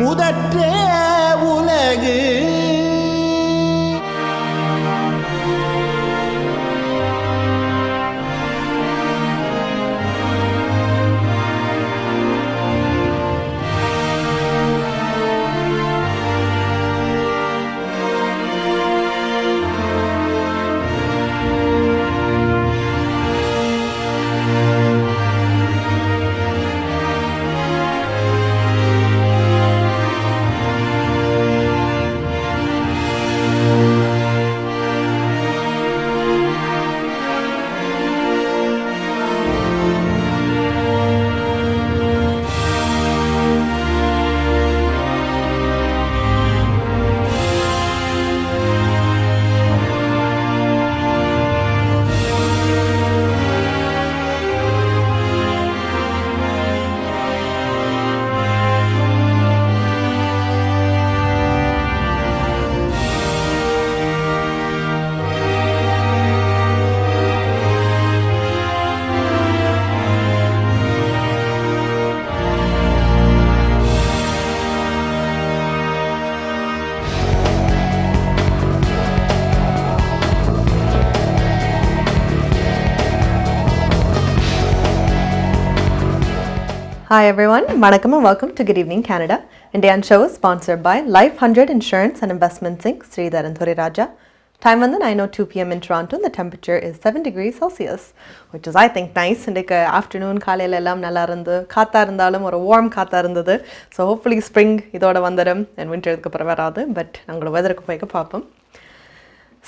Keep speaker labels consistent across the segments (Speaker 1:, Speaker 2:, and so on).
Speaker 1: முதற்றே உலகு
Speaker 2: Hi everyone, Vanakkam and welcome to Good Evening Canada. Indian show is sponsored by Life 100 Insurance and Investments Inc. Sridhar and Raja. Time on the 9:02 p.m. in Toronto and the temperature is 7 degrees Celsius, which is I think nice. And afternoon காலையில எல்லாம் நல்லா இருந்து காத்தா இருந்தாலும் ஒரு warm காத்தா இருந்தது. So hopefully spring இதோட வந்துடும் and winter இதுக்கு அப்புறம் வராது. But நாங்களோட weatherக்கு போய்க்க பார்ப்போம்.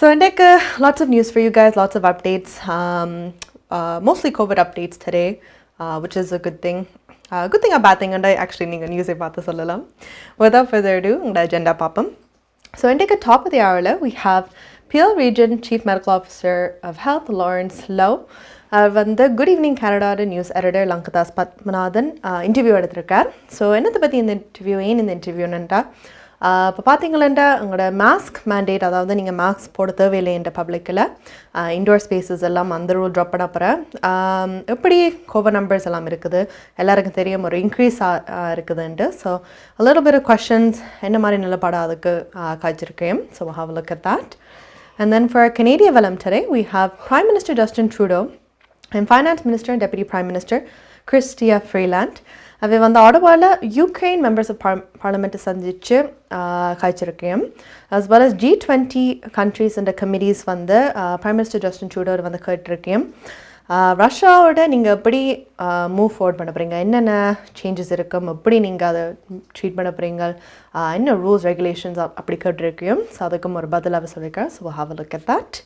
Speaker 2: So indeke lots of news for you guys, lots of updates. Mostly COVID updates today, which is a good thing. Good thing or bad thing, and I actually need a news about this. Without further ado, the agenda papam. So, in the top of the hour, we have Peel Region Chief Medical Officer of Health, Lawrence Lowe. The Good Evening Canada news editor Lankadas Patmanathan interview எடுத்திருக்கார். So, என்னத்தை பற்றி இந்த interview ஏன் இந்த இன்டர்வியூன்னா இப்போ பார்த்தீங்களா உங்களோட mask mandate, அதாவது நீங்கள் மாஸ்க் போட தேவையில்லை என்ற பப்ளிக்கில் இண்டோர் ஸ்பேசஸ் எல்லாம் அந்த ரூல் ட்ராப் பண்ண அப்புறம் எப்படி கோவிட் நம்பர்ஸ் எல்லாம் இருக்குது எல்லாருக்கும் தெரியும் ஒரு இன்க்ரீஸ் இருக்குதுன்ட்டு. So a little bit of questions என்ன மாதிரி நிலப்பாடு அதுக்கு காய்ச்சிருக்கேன். So we'll have a look at that. And then for our Canadian Vellum today, we have Prime Minister Justin Trudeau and Finance Minister and Deputy Prime Minister Chrystia Freeland. அவை வந்து ஆடவாவில் Ukraine members of பார்லிமெண்ட்டை சந்தித்து காய்ச்சிருக்கேன். As well as G20 countries and committees வந்து prime minister Justin Trudeau வந்து கேட்டிருக்கேன். ரஷ்யாவோட நீங்கள் எப்படி மூவ் ஃபார்வர்ட் பண்ண போகிறீங்க, என்னென்ன சேஞ்சஸ் இருக்கும், எப்படி நீங்கள் அதை ட்ரீட் பண்ண போகிறீங்க, என்ன ரூல்ஸ் ரெகுலேஷன்ஸ் அப்படி கேட்டிருக்கேன். ஸோ அதுக்கும் ஒரு பதில் அவர் சொல்லியிருக்கேன். So have a look at that.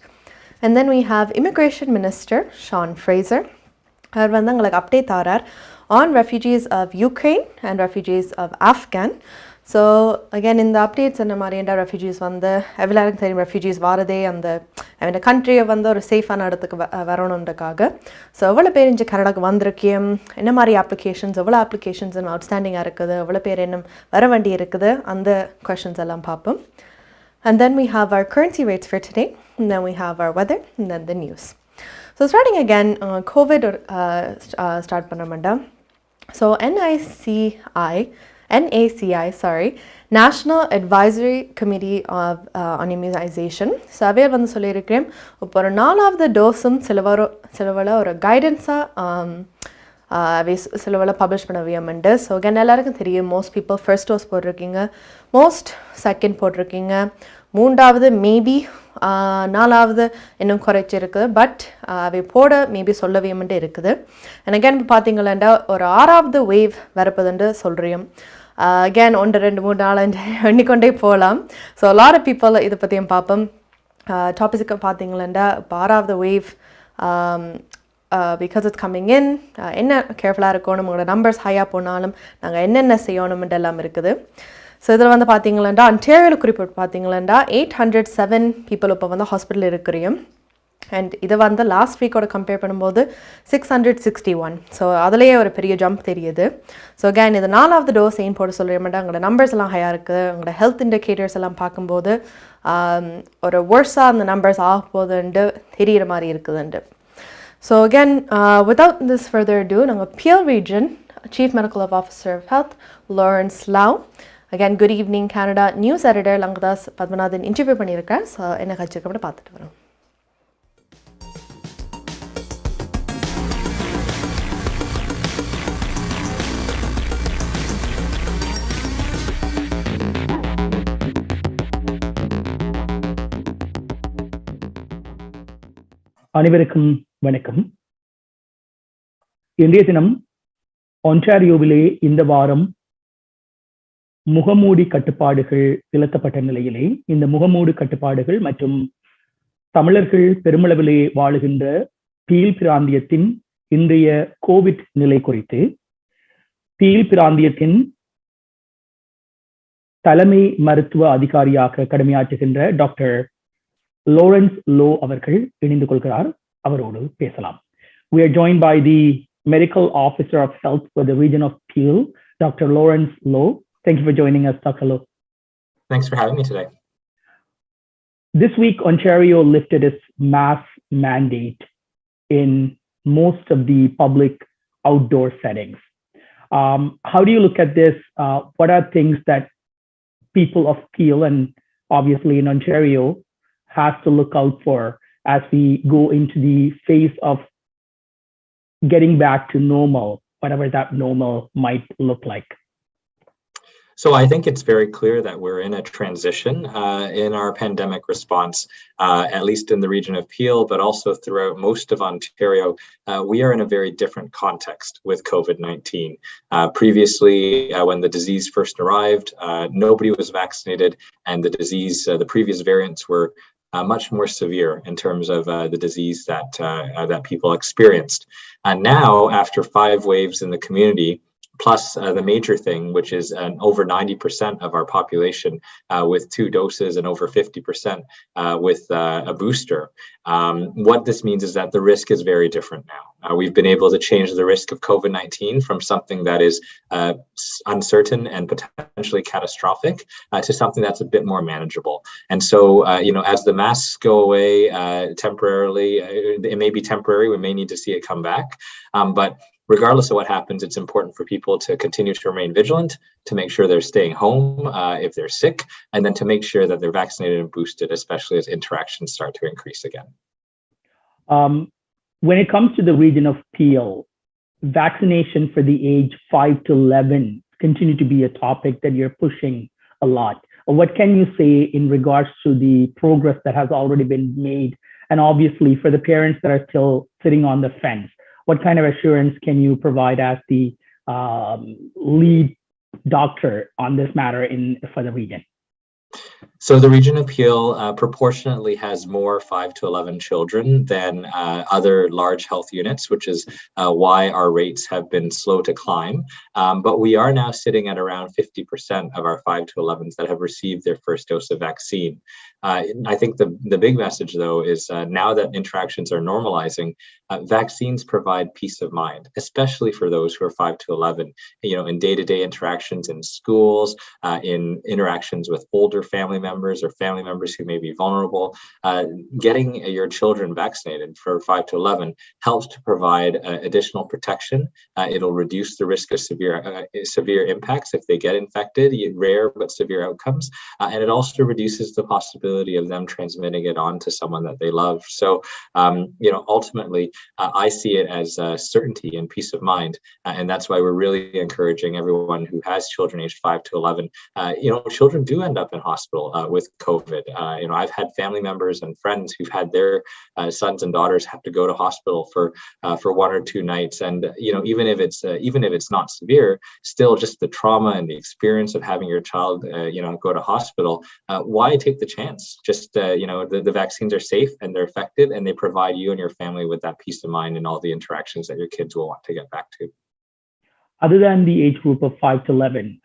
Speaker 2: And then we have immigration minister Sean Fraser. அவர் வந்து எங்களுக்கு அப்டேட் தரார் on refugees of Ukraine and refugees of Afghan. So again in the updates and marienda refugees வந்து எல்லாருக்கும் தெரியும் refugees வாரதே அந்த கண்ட்ரியை வந்து ஒரு சேஃபான இடத்துக்கு வரணுன்றக்காக. ஸோ எவ்வளோ பேர் இங்கே கனடாக்கு வந்திருக்கேன், என்ன மாதிரி அப்ளிகேஷன்ஸ், எவ்வளோ அப்ளிகேஷன்ஸ் அவுட்ஸ்டாண்டிங்காக இருக்குது, எவ்வளோ பேர் இன்னும் வர வேண்டி இருக்குது, அந்த கொஷின்ஸ் எல்லாம் பார்ப்போம். And then we have our currency rates for today, and then we have our weather, and then the news. So starting again, COVID start பண்ண மாட்டோம். So NACI, National Advisory Committee on Immunization. So Avvaiyar வந்து சொல்லியிருக்கிறேன் இப்போ ஒரு 4வது டோஸும் சிலவள ஒரு கைடன்ஸாக சிலவள publish பண்ண வியமெண்டு. So again எல்லாருக்கும் தெரியும் மோஸ்ட் பீப்புள் ஃபர்ஸ்ட் டோஸ் போட்டிருக்கீங்க, மோஸ்ட் செகண்ட் போட்டிருக்கீங்க, 3வது மேபி 4வது இன்னும் குறைச்சிருக்குது. பட் அவை போட மேபி சொல்ல வியமெண்டு இருக்குது. அண்ட் அகேன் இப்போ பார்த்தீங்களா ஒரு 6வது வேவ் வரப்போதுன்னு சொல்கிறேன். அகேன் 1 2 3 4 5 எண்ணிக்கொண்டே போகலாம். ஸோ லாட் ஆஃப் பீப்புள் இதை பற்றியும் பார்ப்போம். டாபிக்ஸுக்கு பார்த்தீங்களா இப்போ 6வது wave because it's coming in, என்ன கேர்ஃபுல்லாக இருக்கணும், உங்களோட நம்பர்ஸ் ஹையாக போனாலும் நாங்கள் என்னென்ன செய்யணும்ன்ட்டு எல்லாம் இருக்குது. ஸோ இதில் வந்து பார்த்தீங்களா அன்டேரியோவில் குறிப்பிட்டு பார்த்தீங்களா 807 பீப்புள் இப்போ வந்து ஹாஸ்பிட்டல் இருக்கிறையும். அண்ட் இதை வந்து லாஸ்ட் வீக்கோட கம்பேர் பண்ணும்போது 661. ஸோ அதுலேயே ஒரு பெரிய ஜம்ப் தெரியுது. ஸோ அகேன் இது 4வது டோஸ் ஏன் போட சொல்ல மாட்டேன், உங்களோட நம்பர்ஸ் எல்லாம் ஹையாக இருக்குது, உங்களோட ஹெல்த் இண்டிகேட்டர்ஸ் எல்லாம் பார்க்கும்போது ஒரு ஒர்ஸாக அந்த நம்பர்ஸ் ஆக போகுதுன்ட்டு தெரிகிற மாதிரி இருக்குதுன்ட்டு. So again without this further ado, நாங்கள் Peel Region Chief Medical Officer of Health Lawrence Lowe Again, good evening, Canada. News editor Langdas Padmanathan interview பண்ணியிருக்கார். ஸோ என்ன கட்சிக்கு பார்த்துட்டு வரோம்.
Speaker 3: அனைவருக்கும் வணக்கம். இன்றைய தினம் ஒன்டாரியோவிலே இந்த வாரம் முகமூடி கட்டுப்பாடுகள் விலக்கப்பட்ட நிலையிலே இந்த முகமூடி கட்டுப்பாடுகள் மற்றும் தமிழர்கள் பெருமளவிலே வாழுகின்ற பீல் பிராந்தியத்தின் இன்றைய கோவிட் நிலை குறித்து பீல் பிராந்தியத்தின் தலைமை மருத்துவ அதிகாரியாக கடமையாற்றுகின்ற டாக்டர் லாரன்ஸ் லோ அவர்கள் இணைந்து கொள்கிறார். அவரோடு பேசலாம். We are joined by the Medical Officer of Health for the region of Peel, Dr. Lawrence Low. Thank you for joining us, Dr. Low.
Speaker 4: Thanks for having me today.
Speaker 3: This week, Ontario lifted its mask mandate in most of the public outdoor settings. How do you look at this? What are things that people of Peel and obviously in Ontario has to look out for as we go into the phase of getting back to normal, whatever that normal might look like?
Speaker 4: So I think it's very clear that we're in a transition in our pandemic response, at least in the region of Peel, but also throughout most of Ontario. We are in a very different context with COVID-19. Previously, when the disease first arrived, nobody was vaccinated, and the disease, the previous variants were much more severe in terms of the disease that people experienced. And now, after 5 waves in the community, plus the major thing, which is over 90% of our population with 2 doses and over 50% with a booster. What this means is that the risk is very different now. We've been able to change the risk of COVID-19 from something that is uncertain and potentially catastrophic to something that's a bit more manageable. And so, as the masks go away temporarily, it may be temporary, we may need to see it come back, but regardless of what happens, it's important for people to continue to remain vigilant, to make sure they're staying home if they're sick, and then to make sure that they're vaccinated and boosted, especially as interactions start to increase again.
Speaker 3: When it comes to the region of Peel, vaccination for the age 5 to 11 continue to be a topic that you're pushing a lot. What can you say in regards to the progress that has already been made? And obviously for the parents that are still sitting on the fence, what kind of assurance can you provide as the lead doctor on this matter for the region?
Speaker 4: So the region of Peel proportionately has more 5 to 11 children than other large health units, which is why our rates have been slow to climb. But we are now sitting at around 50% of our 5 to 11s that have received their first dose of vaccine. I think the big message, though, is now that interactions are normalizing, vaccines provide peace of mind, especially for those who are 5 to 11. In day-to-day interactions in schools, in interactions with older family members or family members who may be vulnerable, getting your children vaccinated for 5 to 11 helps to provide additional protection. It'll reduce the risk of severe impacts if they get infected, rare but severe outcomes, and it also reduces the possibility of them transmitting it on to someone that they love. So, ultimately, I see it as certainty and peace of mind, and that's why we're really encouraging everyone who has children aged 5 to 11. Children do end up in hospital with COVID. I've had family members and friends who've had their sons and daughters have to go to hospital for 1 or 2 nights, and even if it's not severe, still just the trauma and the experience of having your child go to hospital. Why take the chance? Just the vaccines are safe and they're effective, and they provide you and your family with that peace of mind and all the interactions that your kids will want to get back to.
Speaker 3: Other than the age group of 5 to 11,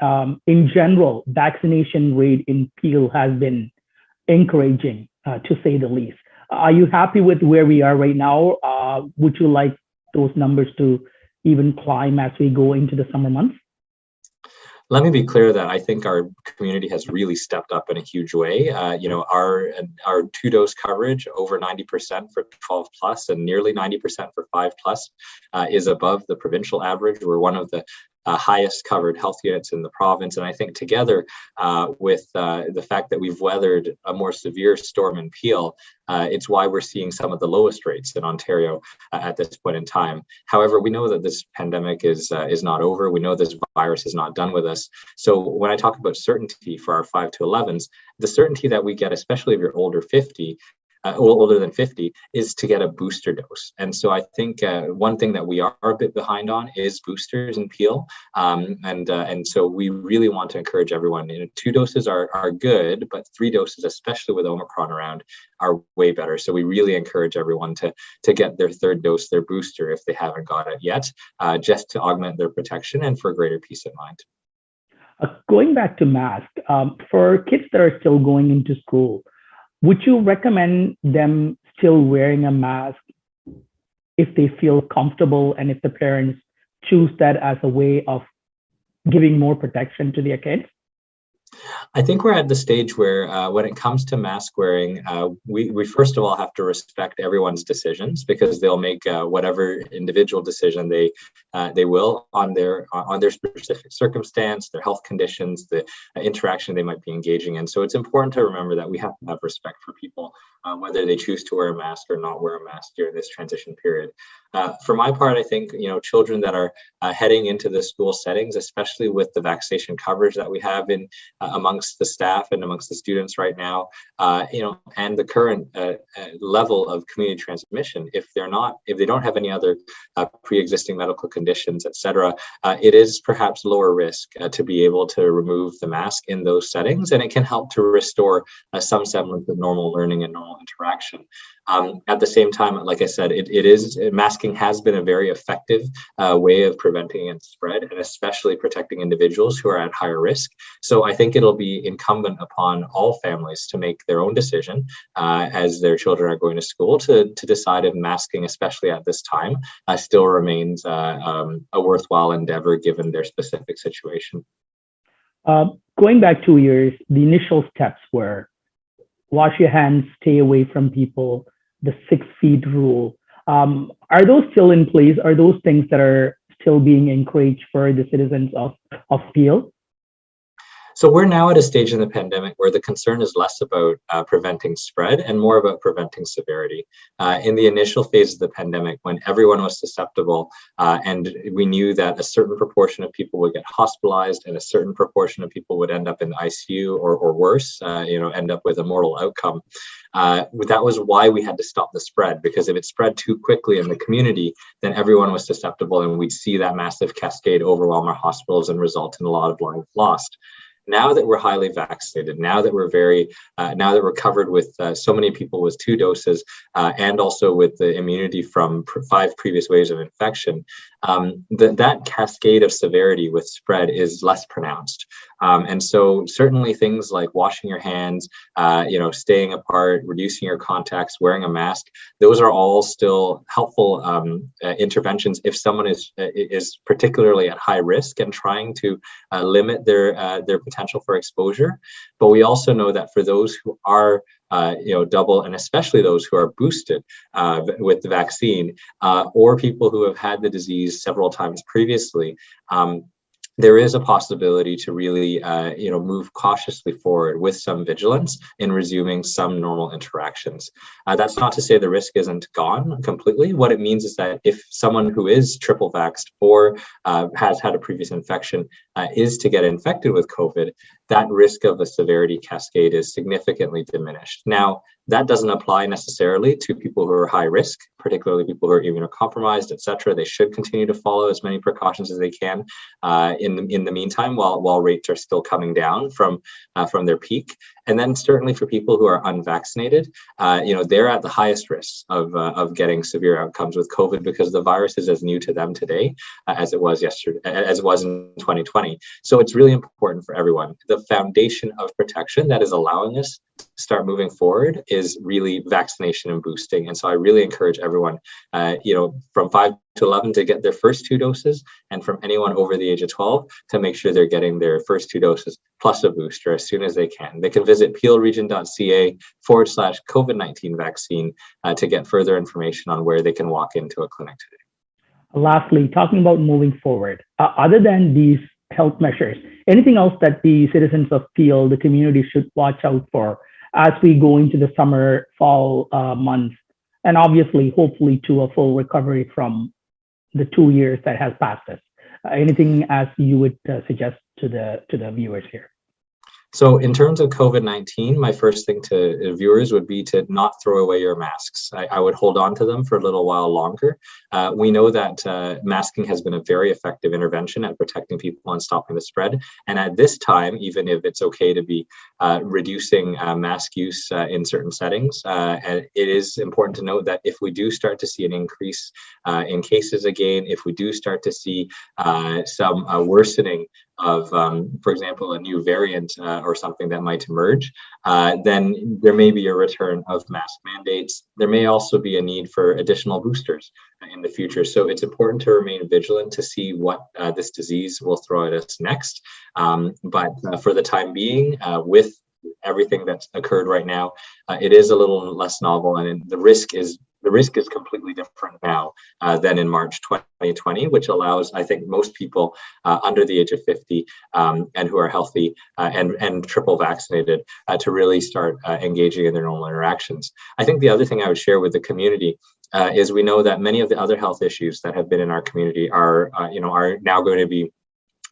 Speaker 3: in general, vaccination rate in Peel has been encouraging, to say the least. Are you happy with where we are right now? Would you like those numbers to even climb as we go into the summer months?
Speaker 4: Let me be clear that I think our community has really stepped up in a huge way. Our 2-dose coverage, over 90% for 12 plus and nearly 90% for 5 plus, is above the provincial average. We're one of the highest covered health units in the province. And I think together with the fact that we've weathered a more severe storm in Peel, it's why we're seeing some of the lowest rates in Ontario at this point in time. However, we know that this pandemic is not over. We know this virus is not done with us. So when I talk about certainty for our 5 to 11s, the certainty that we get, especially if you're older than 50, is to get a booster dose. And so I think one thing that we are a bit behind on is boosters in Peel. And so we really want to encourage everyone. 2 doses are good, but 3 doses, especially with Omicron around, are way better. So we really encourage everyone to get their 3rd dose, their booster, if they haven't got it yet, just to augment their protection and for greater peace of mind.
Speaker 3: Going back to mask, for kids that are still going into school, would you recommend them still wearing a mask if they feel comfortable and if the parents choose that as a way of giving more protection to their kids?
Speaker 4: I think we're at the stage where when it comes to mask wearing, we first of all have to respect everyone's decisions, because they'll make whatever individual decision they will on their specific circumstance, their health conditions, the interaction they might be engaging in. So it's important to remember that we have to have respect for people, whether they choose to wear a mask or not wear a mask during this transition period. For my part, I think children that are heading into the school settings, especially with the vaccination coverage that we have in amongst the staff and amongst the students right now, and the current level of community transmission, if they don't have any other pre-existing medical conditions, etc., it is perhaps lower risk to be able to remove the mask in those settings, and it can help to restore some semblance of normal learning and normal interaction. At the same time, like I said, masking has been a very effective way of preventing and spread, and especially protecting individuals who are at higher risk. So I think it'll be incumbent upon all families to make their own decision as their children are going to school to decide if masking, especially at this time, still remains a worthwhile endeavor given their specific situation.
Speaker 3: Going back 2 years, the initial steps were wash your hands, stay away from people, the 6 feet rule. Are those still in place? Are those things that are still being encouraged for the citizens of Peel?
Speaker 4: So we're now at a stage in the pandemic where the concern is less about preventing spread and more about preventing severity. In the initial phase of the pandemic, when everyone was susceptible and we knew that a certain proportion of people would get hospitalized and a certain proportion of people would end up in the ICU or worse, end up with a mortal outcome. That was why we had to stop the spread, because if it spread too quickly in the community, then everyone was susceptible and we'd see that massive cascade overwhelm our hospitals and result in a lot of lives lost. Now that we're highly vaccinated, now that we're covered with so many people with 2 doses and also with the immunity from 5 previous waves of infection, that cascade of severity with spread is less pronounced. And so certainly things like washing your hands, staying apart, reducing your contacts, wearing a mask, those are all still helpful interventions if someone is particularly at high risk and trying to limit their potential for exposure. But we also know that for those who are double, and especially those who are boosted with the vaccine, or people who have had the disease several times previously, there is a possibility to really, move cautiously forward with some vigilance in resuming some normal interactions. That's not to say the risk isn't gone completely. What it means is that if someone who is triple vaxxed or has had a previous infection is to get infected with COVID, that risk of a severity cascade is significantly diminished. Now, that doesn't apply necessarily to people who are high risk, particularly people who are immunocompromised, et cetera. They should continue to follow as many precautions as they can in the meantime, while rates are still coming down from their peak. And then certainly for people who are unvaccinated, they're at the highest risk of getting severe outcomes with COVID, because the virus is as new to them today as it was yesterday, as it was in 2020. So it's really important for everyone. The foundation of protection that is allowing us to start moving forward is really vaccination and boosting. And so I really encourage everyone, from 5 to 11 to get their first 2 doses, and from anyone over the age of 12 to make sure they're getting their first 2 doses plus a booster as soon as they can. They can visit peelregion.ca/COVID-19 vaccine to get further information on where they can walk into a clinic today.
Speaker 3: lastly, talking about moving forward, other than these health measures, anything else that the citizens of Peel, the community, should watch out for as we go into the summer, fall months, and obviously, hopefully, to a full recovery from the 2 years that has passed us? Anything as you would suggest to the viewers here?
Speaker 4: So in terms of COVID-19, my first thing to viewers would be to not throw away your masks. I would hold on to them for a little while longer. We know that masking has been a very effective intervention at protecting people and stopping the spread. And at this time, even if it's okay to be reducing mask use in certain settings, it is important to note that if we do start to see an increase in cases again, if we do start to see some worsening of, for example, a new variant or something that might emerge, then there may be a return of mask mandates. There may also be a need for additional boosters in the future. So it's important to remain vigilant to see what this disease will throw at us next. But for the time being, with everything that's occurred right now, it is a little less novel, and the risk is completely different now than in March 2020, which allows, I think, most people under the age of 50 and who are healthy and triple vaccinated to really start engaging in their normal interactions. I think the other thing I would share with the community is we know that many of the other health issues that have been in our community are now going to be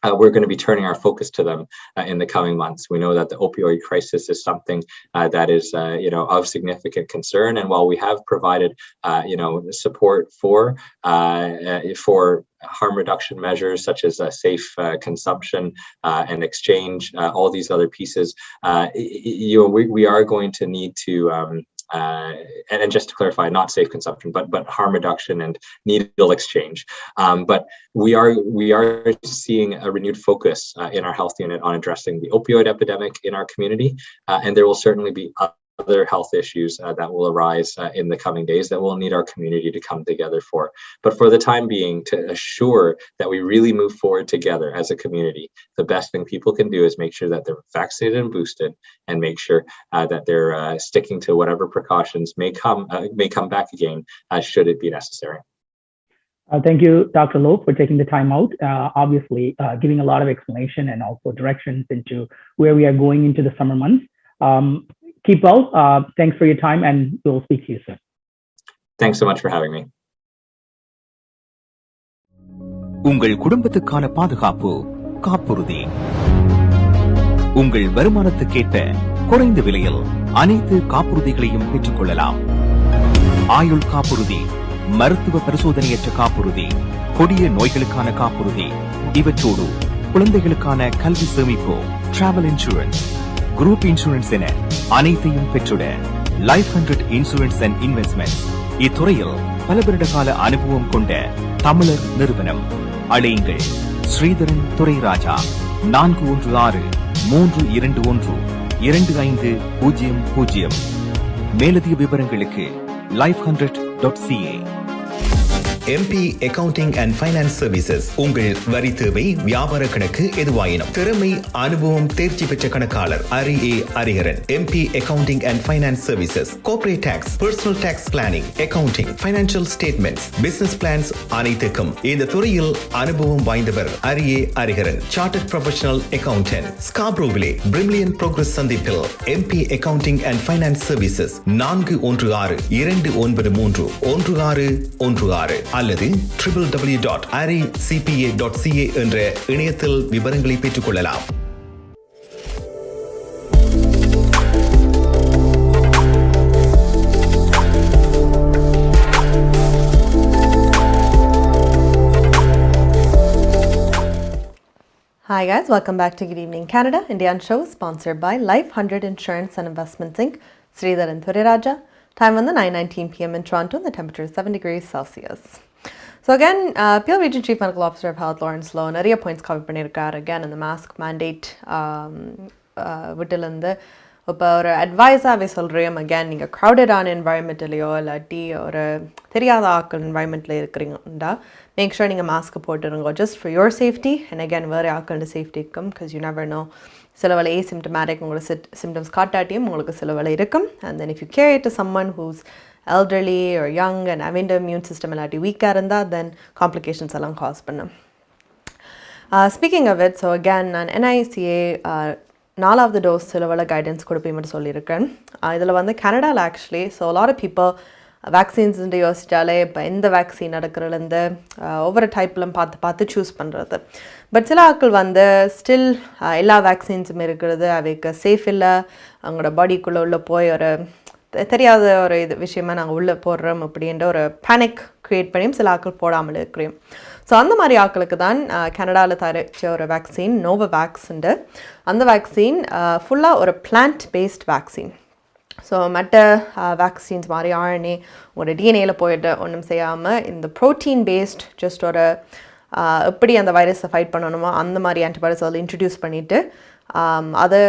Speaker 4: we're going to be turning our focus to them in the coming months. We know that the opioid crisis is something that is, of significant concern. And while we have provided, support for harm reduction measures such as safe consumption and exchange, all these other pieces, we are going to need to. And just to clarify, not safe consumption, but harm reduction and needle exchange. But we are seeing a renewed focus in our health unit on addressing the opioid epidemic in our community, and there will certainly be other health issues that will arise in the coming days that we'll need our community to come together for. But for the time being, to assure that we really move forward together as a community, the best thing people can do is make sure that they're vaccinated and boosted, and make sure that they're sticking to whatever precautions may come back again should it be necessary.
Speaker 3: Thank you, Dr. Loke, for taking the time out, obviously giving a lot of explanation and also directions into where we are going into the summer months. Keep well. Thanks for your time, and we'll speak to you soon.
Speaker 4: Thanks so much for having me.
Speaker 5: உங்கள் குடும்பத்துக்கான பாதுகாப்பு காப்புறுதி. உங்கள் வருமானத்துக்கேற்ற குறைந்த விலையில் அனைத்து காப்புறுதிகளையும் பெற்றுக் கொள்ளலாம். ஆயுள் காப்புறுதி, மருத்துவ பரிசோதனையற்ற காப்புறுதி, கொடிய நோய்களுக்கான காப்புறுதி, இவற்றோடு குழந்தைகளுக்கான கல்வி சேமிப்பு, டிராவல் இன்சூரன்ஸ், குரூப் இன்சூரன்ஸ் என அனைத்தையும் பெற்றுட லைஃப் 100 இன்சூரன்ஸ் அண்ட் இன்வெஸ்ட்மெண்ட்ஸ் இத்துறையில் பல வருட கால அனுபவம் கொண்ட தமிழர் நிறுவனம். அழையுங்கள் ஸ்ரீதரன் துரைராஜா 416-321-2500. மேலதிக விவரங்களுக்கு life100.ca.
Speaker 6: MP Accounting and Finance Services உங்கள் வரி தேவை, வியாபார கணக்கு எதுவாயினும் திறமை, அனுபவம், தேர்ச்சி பெற்ற கணக்காளர் Ariharan. MP Accounting and Finance Services, Corporate Tax, Personal Tax Planning, Accounting, Financial Statements, Business Plans அனைத்துக்கும் இந்த துறையில் அனுபவம் வாய்ந்தவர் Ariharan. Chartered Professional Accountant, Scarboroughவிலே Brimley Progress சந்திப்பில் MP Accounting and Finance Services 416-293-1616 அல்லது www.aricpa.ca என்ற இணையத்தில் விவரங்களை பெற்றுக் கொள்ளலாம்.
Speaker 2: Hi guys, welcome back to Good Evening Canada. Indian show sponsored by Life 100 Insurance and Investments Inc. Sridharan Thuriraja. Time on the 9:19 p.m. in Toronto and the temperature is 7 degrees Celsius. So again, Peel Region Chief Medical Officer of Health Lawrence Low நிறைய points cover பண்ணியிருக்காரு. Again, in the mask mandate விட்டிலிருந்து இப்போ ஒரு அட்வைஸாகவே சொல்கிறேன். Again நீங்கள் க்ரௌடடான என்வாயன்மெண்ட்லேயோ இல்லாட்டி ஒரு தெரியாத ஆக்கள் என்வாயன்மெண்ட்டில் இருக்கிறீங்கண்டா மேக் ஷூர் நீங்கள் மாஸ்க்கு போட்டுருங்க, just for your safety and again வேறு ஆக்களோட சேஃப்டி இருக்கும். பிகாஸ் யூ நெவர் நோ, சில வேலை சிம்டமேட்டிக் உங்களுக்கு சிம்டம்ஸ் காட்டாட்டியும் உங்களுக்கு சில வேலை இருக்கும். And then if you care it to summon whose elderly or young and having the immune system இல்லாட்டி வீக்காக இருந்தால் then complications எல்லாம் cause பண்ணும். Speaking of it, so again நான் NICA 4வது டோஸ் சிலவள கைடன்ஸ் கொடுப்பேன்னு சொல்லியிருக்கேன். இதில் வந்து கனடாவில் actually so lot of people vaccines யோசிச்சாலே இப்போ எந்த வேக்சின் நடக்கிறதுலேருந்து ஒவ்வொரு டைப்லாம் பார்த்து சூஸ் பண்ணுறது. பட் சில ஆட்கள் வந்து ஸ்டில் எல்லா வேக்சின்ஸும் இருக்கிறது அவைக்கு சேஃப் இல்லை, அவங்களோட பாடிக்குள்ளே உள்ள போய் ஒரு தெரியாத ஒரு விஷயமா நாங்கள் உள்ளே போடுறோம் அப்படின்ற ஒரு பேனிக் க்ரியேட் பண்ணியும் சில ஆட்கள் போடாமல் இருக்கிறோம். ஸோ அந்த மாதிரி ஆட்களுக்கு தான் கனடாவில் தயாரித்த ஒரு வேக்சின் நோவோவேக்ஸ்ண்டு. அந்த வேக்சின் ஃபுல்லாக ஒரு பிளான்ட் பேஸ்ட் வேக்சின். ஸோ மற்ற வேக்சின்ஸ் மாதிரி RNA ஒரு டிஎன்ஏல போயிட்டு ஒன்றும் செய்யாமல் இந்த ப்ரோட்டீன் பேஸ்ட் ஜஸ்ட் ஒரு எப்படி அந்த வைரஸை ஃபைட் பண்ணணுமோ அந்த மாதிரி ஆன்டிபாடிஸ் அதில் இன்ட்ரடியூஸ் பண்ணிவிட்டு அதை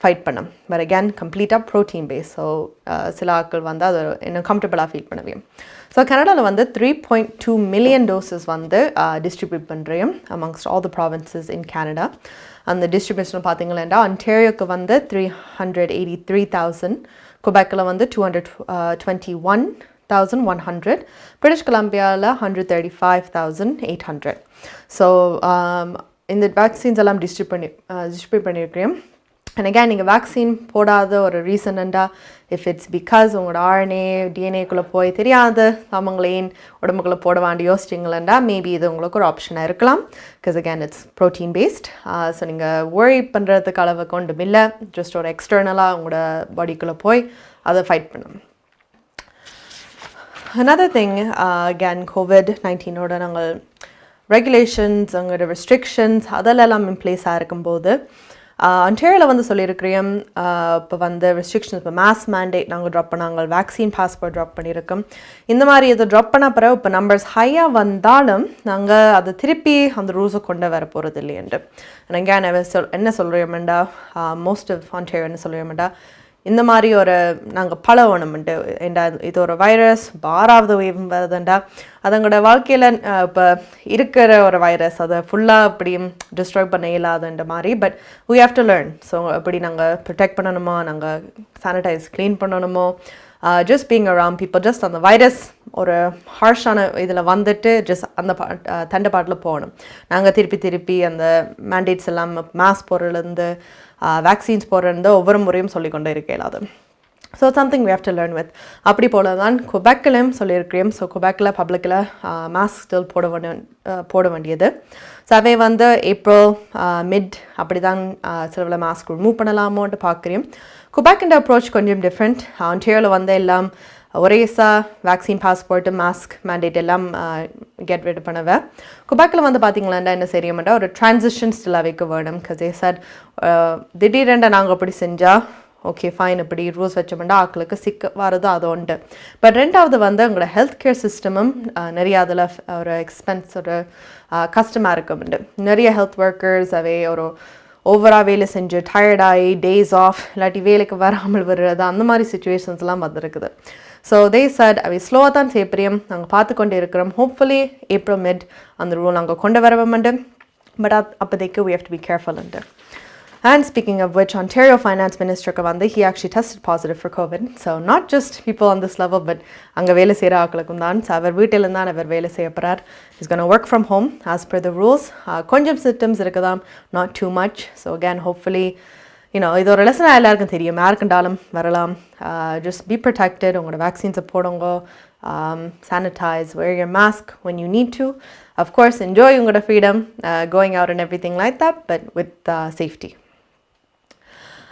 Speaker 2: ஃபைட் பண்ணோம். பட் அகேன் கம்ப்ளீட்டாக ப்ரோட்டீன் பேஸ். ஸோ சில ஆட்கள் வந்து அதை இன்னும் கம்ஃபர்டபுளாக ஃபீல் பண்ணவே. ஸோ கனடாவில் வந்து 3.2 மில்லியன் டோசஸ் வந்து டிஸ்ட்ரிபியூட் பண்ணுறோம் amongst all the provinces in Canada. அந்த டிஸ்ட்ரிபியூஷன் பார்த்தீங்கன்னா ஒன்டாரியோக்கு வந்து 383,000, குபெக்கில் வந்து 221,100, பிரிட்டிஷ் கொலம்பியாவில் 135,800. ஸோ இந்த வேக்சின்ஸ் எல்லாம் டிஸ்ட்ரிபியூட் பண்ணியிருக்கிறேன். அண்ட் அகேன் நீங்கள் வேக்சின் போடாத ஒரு ரீசன்ண்டா இஃப் இட்ஸ் பிகாஸ் உங்களோட RNA டிஎன்ஏக்குள்ளே போய் தெரியாத அவங்களேன் உடம்புக்குள்ளே போட வேண்டி யோசிச்சிங்களா மேபி இது உங்களுக்கு ஒரு ஆப்ஷனாக இருக்கலாம். Because again it's protein based. So நீங்கள் ஒர்ரி பண்ணுறதுக்கு அளவு கொண்டும் இல்லை, ஜஸ்ட் ஒரு எக்ஸ்டர்னலாக உங்களோட பாடிக்குள்ளே போய் அதை ஃபைட் பண்ணணும். another thing again COVID-19ஓட நாங்கள் ரெகுலேஷன்ஸ் அங்களோட ரெஸ்ட்ரிக்ஷன்ஸ் அதெல்லாம் இன் பிளேஸாக இருக்கும்போது ஒன்டாரியோவில் வந்து சொல்லியிருக்கிறோம் இப்போ வந்து ரெஸ்ட்ரிக்ஷன்ஸ் இப்போ மாஸ் மேண்டேட் நாங்கள் ட்ராப் பண்ணாங்க, வேக்சின் பாஸ்போர்ட் ட்ராப் பண்ணியிருக்கோம். இந்த மாதிரி இதை ட்ராப் பண்ண பிறகு இப்போ நம்பர்ஸ் ஹையாக வந்தாலும் நாங்கள் அதை திருப்பி அந்த ரூல்ஸை கொண்டு வர போகிறது இல்லையென்று. அகேன் என்ன சொல்கிறோம்டா மோஸ்ட் ஆஃப் ஒன்டாரியோ என்ன சொல்கிறோம்டா இந்த மாதிரி ஒரு நாங்கள் பழகணும்ட்டு ஏண்டா இது ஒரு வைரஸ் 6வது வேவ் வருதுண்டா அதங்களோட வாழ்க்கையில் இப்போ இருக்கிற ஒரு வைரஸ் அதை ஃபுல்லாக அப்படி டிஸ்ட்ராய் பண்ண இயலாதுன்ற மாதிரி. But we have to learn. So அப்படி நாங்கள் ப்ரொடெக்ட் பண்ணணுமோ, நாங்கள் சானிடைஸ் க்ளீன் பண்ணணுமோ, just being around people, just அந்த வைரஸ் ஒரு ஹார்ஷான இதில் வந்துட்டு ஜஸ்ட் அந்த தண்டப்பாட்டில் போகணும். நாங்கள் திருப்பி அந்த மேண்டேட்ஸ் எல்லாம் மாஸ்க் போடுறதுலேருந்து வேக்சின்ஸ் போடுறது ஒவ்வொரு முறையும் சொல்லிக்கொண்டே இருக்கலாது. So something we have to learn with. அப்படி போல தான் குபெக்கிலும் சொல்லியிருக்கிறேன். ஸோ குபெக்கில் பப்ளிக்கில் மாஸ்க் ஸ்டில் போட வேண்டியது. ஸோ அவை வந்து ஏப்ரல் மிட் அப்படி தான் சிலவில் மாஸ்க் ரிமூவ் பண்ணலாமோன்ட்டு பார்க்குறேன். குபெக்கின்ற அப்ரோச் கொஞ்சம் டிஃப்ரெண்ட். ஒன்டாரியோவில் வந்து எல்லாம் ஒரேசா வேக்சின் பாஸ்போர்ட்டு மாஸ்க் மேண்டேட் எல்லாம் கெட் ரெடி பண்ணவே. குபெக்கில் வந்து பார்த்தீங்களா என்ன செய்யமாட்டா ஒரு ட்ரான்சிஷன் ஸ்டில் அவைக்கு வேணும். பிகாஸ் சார் திடீரெண்டா நாங்கள் அப்படி செஞ்சால் ஓகே ஃபைன் இப்படி ரூல்ஸ் வச்சோம்னா ஆக்களுக்கு சிக்க வரது அது உண்டு. பட் ரெண்டாவது வந்து உங்களோட ஹெல்த் கேர் சிஸ்டமும் நிறைய அதில் ஒரு எக்ஸ்பென்ஸ் ஒரு கஷ்டமாக இருக்கும்ண்டு. நிறைய ஹெல்த் ஒர்க்கர்ஸ் அவை ஒரு ஓவராக வேலை செஞ்சு டயர்டாகி டேஸ் ஆஃப் இல்லாட்டி வேலைக்கு வராமல் வர்றது அந்த மாதிரி சுச்சுவேஷன்ஸ்லாம் வந்துருக்குது. ஸோ தே சட் அவை ஸ்லோவாக தான் சேப்பரியம் நாங்கள் பார்த்து கொண்டு இருக்கிறோம். ஹோப்ஃபுல்லி ஏப்ரல் மிட் அந்த ரூல் நாங்கள் கொண்டு வரவோம்ண்டு. பட் அப்போதைக்கு we have to be careful உண்டு. And speaking of which, Ontario Finance Minister Kavanda, he actually tested positive for COVID. So not just people on this level, but anga vela seyra aakalakum dhaan. So avar veetil irundhaan avar vela seyya porar. He's going to work from home as per the rules. Konjam symptoms irukadam, not too much. So again, hopefully, you know, idu or lesson ellarkum theriyum yaarkandalum varalam. Just be protected. Ungoda vaccines podungo. Sanitize, wear your mask when you need to. Of course, enjoy ungoda freedom, going out and everything like that, but with safety.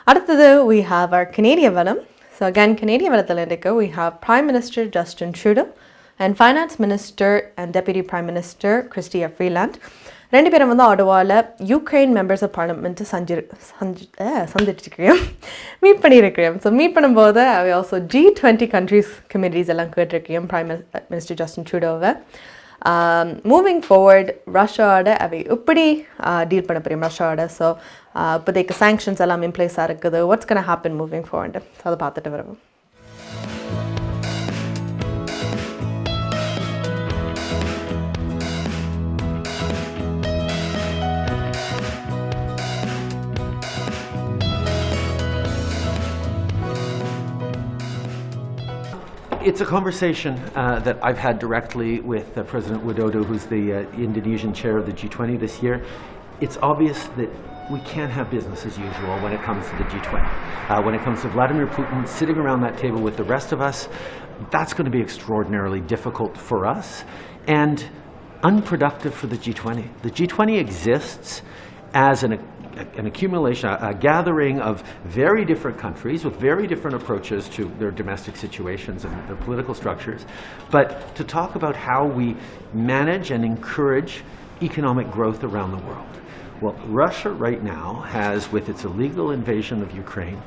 Speaker 2: அடுத்தது we have our Canadian வளம். So again, Canadian வளத்தில் இருக்க we have Prime Minister Justin Trudeau and Finance Minister and Deputy Prime Minister Chrystia Freeland. ரெண்டு பேரும் வந்து ஆடவாவில் Ukraine members of parliament சந்திச்சிருக்கிறோம், meet பண்ணியிருக்கிறோம். So meet பண்ணும்போது அவை ஆல்சோ G20 கண்ட்ரீஸ் கமிட்டிஸ் எல்லாம் கேட்டிருக்கிறோம் Prime Minister Justin Trudeauவை. மூவிங் ஃபார்வர்ட் ரஷ்யாவோட அவை எப்படி டீல் பண்ண போகிறோம் ரஷ்யாவோட. ஸோ இப்போதைக்கு சாங்ஷன்ஸ் எல்லாம் இன் பிளேஸாக இருக்குது. What's gonna happen moving forward, so அதை பார்த்துட்டு வருவோம்.
Speaker 7: It's a conversation that I've had directly with President Widodo, who's the Indonesian chair of the G20 this year. It's obvious that we can't have business as usual when it comes to the G20. When it comes to Vladimir Putin sitting around that table with the rest of us, that's going to be extraordinarily difficult for us and unproductive for the G20. The G20 exists as an accumulation, a gathering of very different countries with very different approaches to their domestic situations and their political structures, but to talk about how we manage and encourage economic growth around the world. Well, Russia right now has, with its illegal invasion of Ukraine,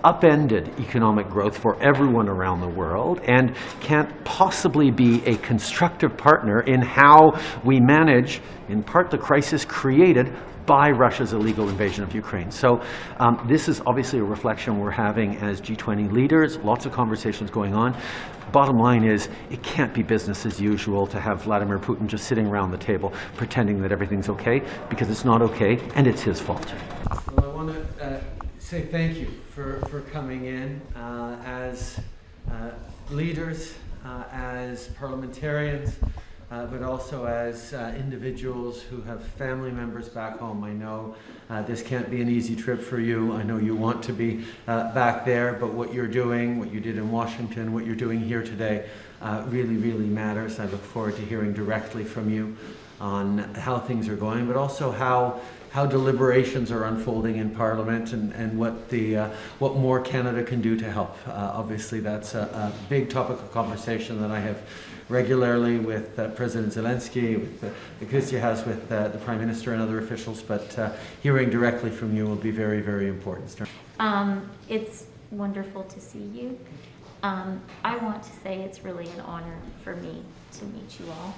Speaker 7: upended economic growth for everyone around the world and can't possibly be a constructive partner in how we manage, in part, the crisis created by Russia's illegal invasion of Ukraine. So this is obviously a reflection we're having as G20 leaders, lots of conversations going on. Bottom line is, it can't be business as usual to have Vladimir Putin just sitting around the table pretending that everything's okay, because it's not okay, and it's his fault. Well, I want to say thank you for coming in as leaders, as parliamentarians, but also as individuals who have family members back home. I know this can't be an easy trip for you. I know you want to be back there, but what you're doing, what you did in Washington, what you're doing here today really, really matters. I look forward to hearing directly from you on how things are going, but also how deliberations are unfolding in Parliament and what more Canada can do to help. Obviously, that's a big topic of conversation that I have regularly with President Zelensky, with the Christie House, with the Prime Minister and other officials, but hearing directly from you will be very, very important.
Speaker 8: It's wonderful to see you. I want to say it's really an honor for me to meet you all.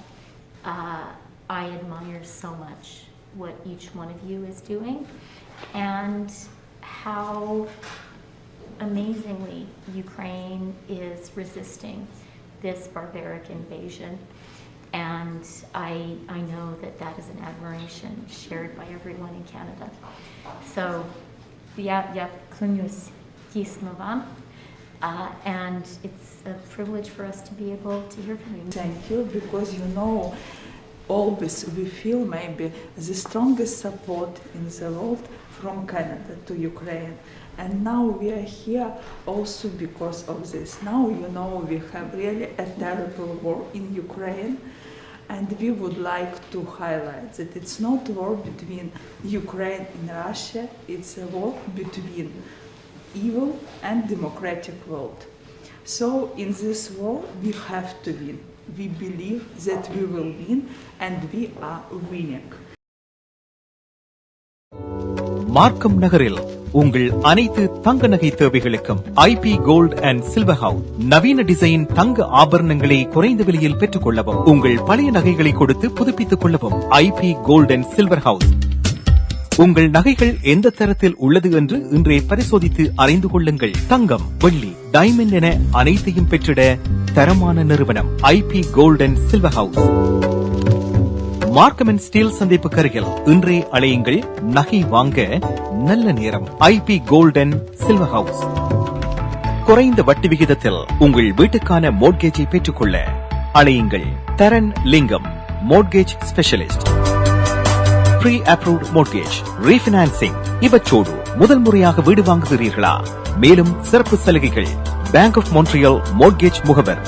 Speaker 8: I admire so much what each one of you is doing and how amazingly Ukraine is resisting this barbaric invasion, and I know that is an admiration shared by everyone in Canada. So я клянусь дійсно вам, and it's a privilege for us to be able to hear from you.
Speaker 9: Thank you, because you know, always we feel maybe the strongest support in the world from Canada to Ukraine. And now we are here also because of this. Now, you know, we have really a terrible war in Ukraine, and we would like to highlight that it's not a war between Ukraine and Russia, it's a war between evil and democratic world. So in this war, we have to win. We believe that we will win, and we are winning.
Speaker 5: மார்க்கம் நகரில் உங்கள் அனைத்து தங்க நகை தேவைகளுக்கும் IP gold and silver house நவீன design தங்க ஆபரணங்களை குறைந்த விலையில் பெற்றுக் கொள்ளவும், உங்கள் பழைய நகைகளை கொடுத்து புதுப்பித்துக் கொள்ளவும். IP gold and silver house. உங்கள் நகைகள் எந்த தரத்தில் உள்ளது என்று இன்றே பரிசோதித்து அறிந்து கொள்ளுங்கள். தங்கம், வெள்ளி, டைமண்ட் என அனைத்தையும் பெற்றிட தரமான நிறுவனம் IP gold and silver house. Markham and Steeles சந்திப்புக்கு அருகில் இன்றே அழையுங்கள். நகை வாங்க நல்ல நேரம். IP gold and silver house. குறைந்த வட்டி விகிதத்தில் உங்கள் வீட்டுக்கான மோட்கேஜை பெற்றுக்கொள்ள அழையுங்கள். Tharan Lingam, mortgage specialist. Pre approved mortgage, refinancing. இவற்றோடு முதல் முறையாக வீடு வாங்குகிறீர்களா? மேலும் சிறப்பு சலுகைகள். பேங்க் ஆஃப் மோன்ட்ரியல் மோட்கேஜ் முகவர்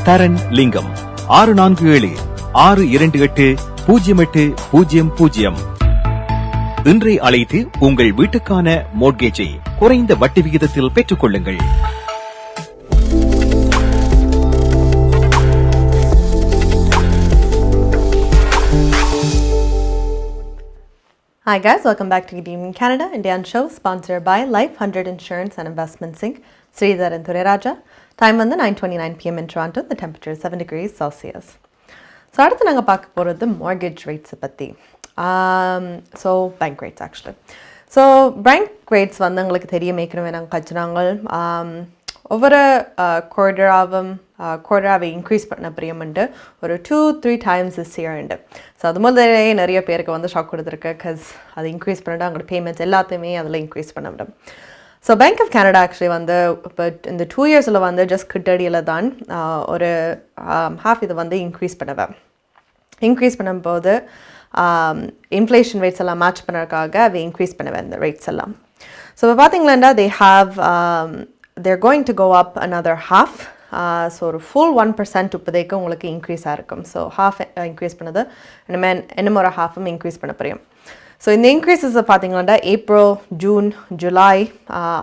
Speaker 5: தரன் லிங்கம். 647-628-0800. இன்றை அழைத்து உங்கள் வீட்டுக்கான மோட்கேஜை குறைந்த வட்டி விகிதத்தில் பெற்றுக் கொள்ளுங்கள்.
Speaker 2: Hi guys, welcome back to Good Evening Canada, Indian show sponsored by Life 100 Insurance and Investments Inc. Sridhar and Raja. Time on the 9:29 p.m. in Toronto. The temperature is 7 degrees Celsius. So அடுத்து நாங்கள் பார்க்க போகிறது mortgage rates பற்றி. So bank rates actually. So bank rates வந்து உங்களுக்கு தெரியும், ஏற்கனவே நாங்கள் கற்றுனாங்க. ஒவ்வொரு குவார்டராவை இன்க்ரீஸ் பண்ண பிரியமுண்டு ஒரு 2-3 times this year உண்டு. ஸோ அது முதலே நிறைய பேருக்கு வந்து ஷாக் கொடுத்துருக்கு. பிகாஸ் அது இன்க்ரீஸ் பண்ணிட்டு அவங்களோட பேமெண்ட்ஸ் எல்லாத்தையுமே அதில் இன்க்ரீஸ் பண்ண விடும். So bank of Canada actually வந்து இப்போ இந்த 2 இயர்ஸில் வந்து ஜஸ்ட் கிட்டடியில் தான் ஒரு ஹாஃப் இதை வந்து இன்க்ரீஸ் பண்ணும்போது இன்ஃப்ளேஷன் ரேட்ஸ் எல்லாம் மேட்ச் பண்ணுறதுக்காக அதை இன்க்ரீஸ் பண்ணுவேன் இந்த ரேட்ஸ் எல்லாம். ஸோ இப்போ பார்த்தீங்கன்னா they're going to go up another half. So ஒரு ஃபுல் 1% இப்போதைக்கு உங்களுக்கு இன்க்ரீஸ் ஆகிருக்கும். ஸோ ஹாஃப் இன்க்ரீஸ் பண்ணது இன்னும் ஒரு ஹாஃபும் இன்க்ரீஸ் பண்ண போகிறோம். ஸோ இந்த இன்க்ரீஸஸை பார்த்தீங்கன்னா ஏப்ரல், ஜூன், ஜூலை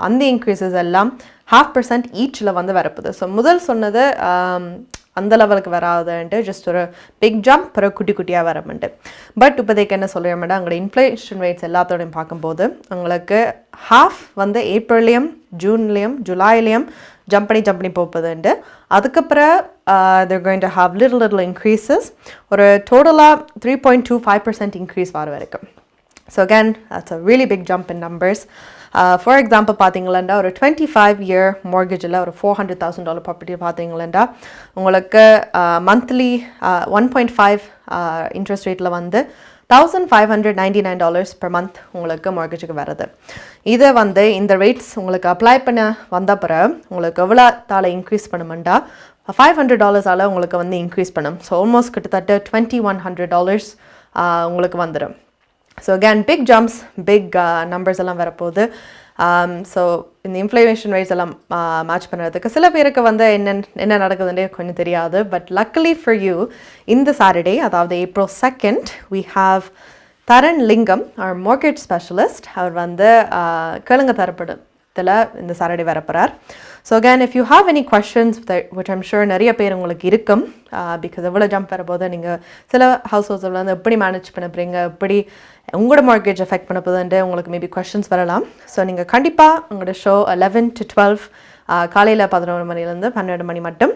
Speaker 2: அந்த இன்க்ரீஸஸ் எல்லாம் 0.5% ஈச்சில் வந்து வரப்போகுது. ஸோ முதல் சொன்னது அந்த லெவலுக்கு வராதுன்ட்டு ஜஸ்ட் ஒரு பிக் ஜம்ப் பிறகு குட்டி குட்டியாக வரமுண்டு. பட் இப்போதைக்கு என்ன சொல்லுவோம்னா உங்களோட இன்ஃப்ளேஷன் ரேட்ஸ் எல்லாத்தோடையும் பார்க்கும்போது உங்களுக்கு ஹாஃப் வந்து ஏப்ரல்லையும், ஜூன்லேயும், ஜூலைலையும் ஜம்ப் பண்ணி போகுதுண்டு. அதுக்கப்புறம் they're going to have little increases. ஒரு டோட்டலாக 3.25% இன்க்ரீஸ் வர வரைக்கும். So again, that's a really big jump in numbers. For example, பார்த்தீங்களா ஒரு 25-year mortgageல ஒரு $400,000 ப்ராப்பர்ட்டி பார்த்தீங்களா உங்களுக்கு மந்த்லி 1.5 இன்ட்ரெஸ்ட் ரேட்டில் வந்து $1,599 per month உங்களுக்கு மார்கேஜுக்கு வருது. இதை வந்து இந்த ரேட்ஸ் உங்களுக்கு அப்ளை பண்ண வந்த பிறகு உங்களுக்கு எவ்வளோ தாளை இன்க்ரீஸ் பண்ணுமெண்டா $500 உங்களுக்கு வந்து இன்க்ரீஸ் பண்ணும். ஸோ ஆல்மோஸ்ட் கிட்டத்தட்ட $2,100 உங்களுக்கு வந்துடும். So again big jumps, big numbers எல்லாம் வரப்போகுது. ஸோ இந்த இன்ஃப்ளேஷன் ரேட்ஸ் எல்லாம் மேட்ச் பண்ணுறதுக்கு சில பேருக்கு வந்து என்ன நடக்குதுன்னே கொஞ்சம் தெரியாது. பட் லக்கலி ஃபார் யூ இந்த சாட்டர்டே, அதாவது April 2nd, we have தரன் லிங்கம், our mortgage specialist. அவர் வந்து கேளுங்க தரப்படத்தில் இந்த சாட்டர்டே வரப்போகிறார். So again if you have any questions, which I'm sure நிறைய பேர் உங்களுக்கு இருக்கும், பிகாஸ் எவ்வளோ ஜம்ப் வரப்போது, நீங்கள் சில ஹவுஸ் ஹோல்ஸில் வந்து எப்படி மேனேஜ் பண்ண போகிறீங்க, எப்படி உங்களோட மார்கேஜ் எஃபெக்ட் பண்ண போகுதுன்ட்டு உங்களுக்கு மேபி கொஷின்ஸ் வரலாம். ஸோ நீங்கள் கண்டிப்பாக உங்களோட ஷோ 11 to 12 காலையில் 11 மணிலேருந்து 12 மணி மட்டும்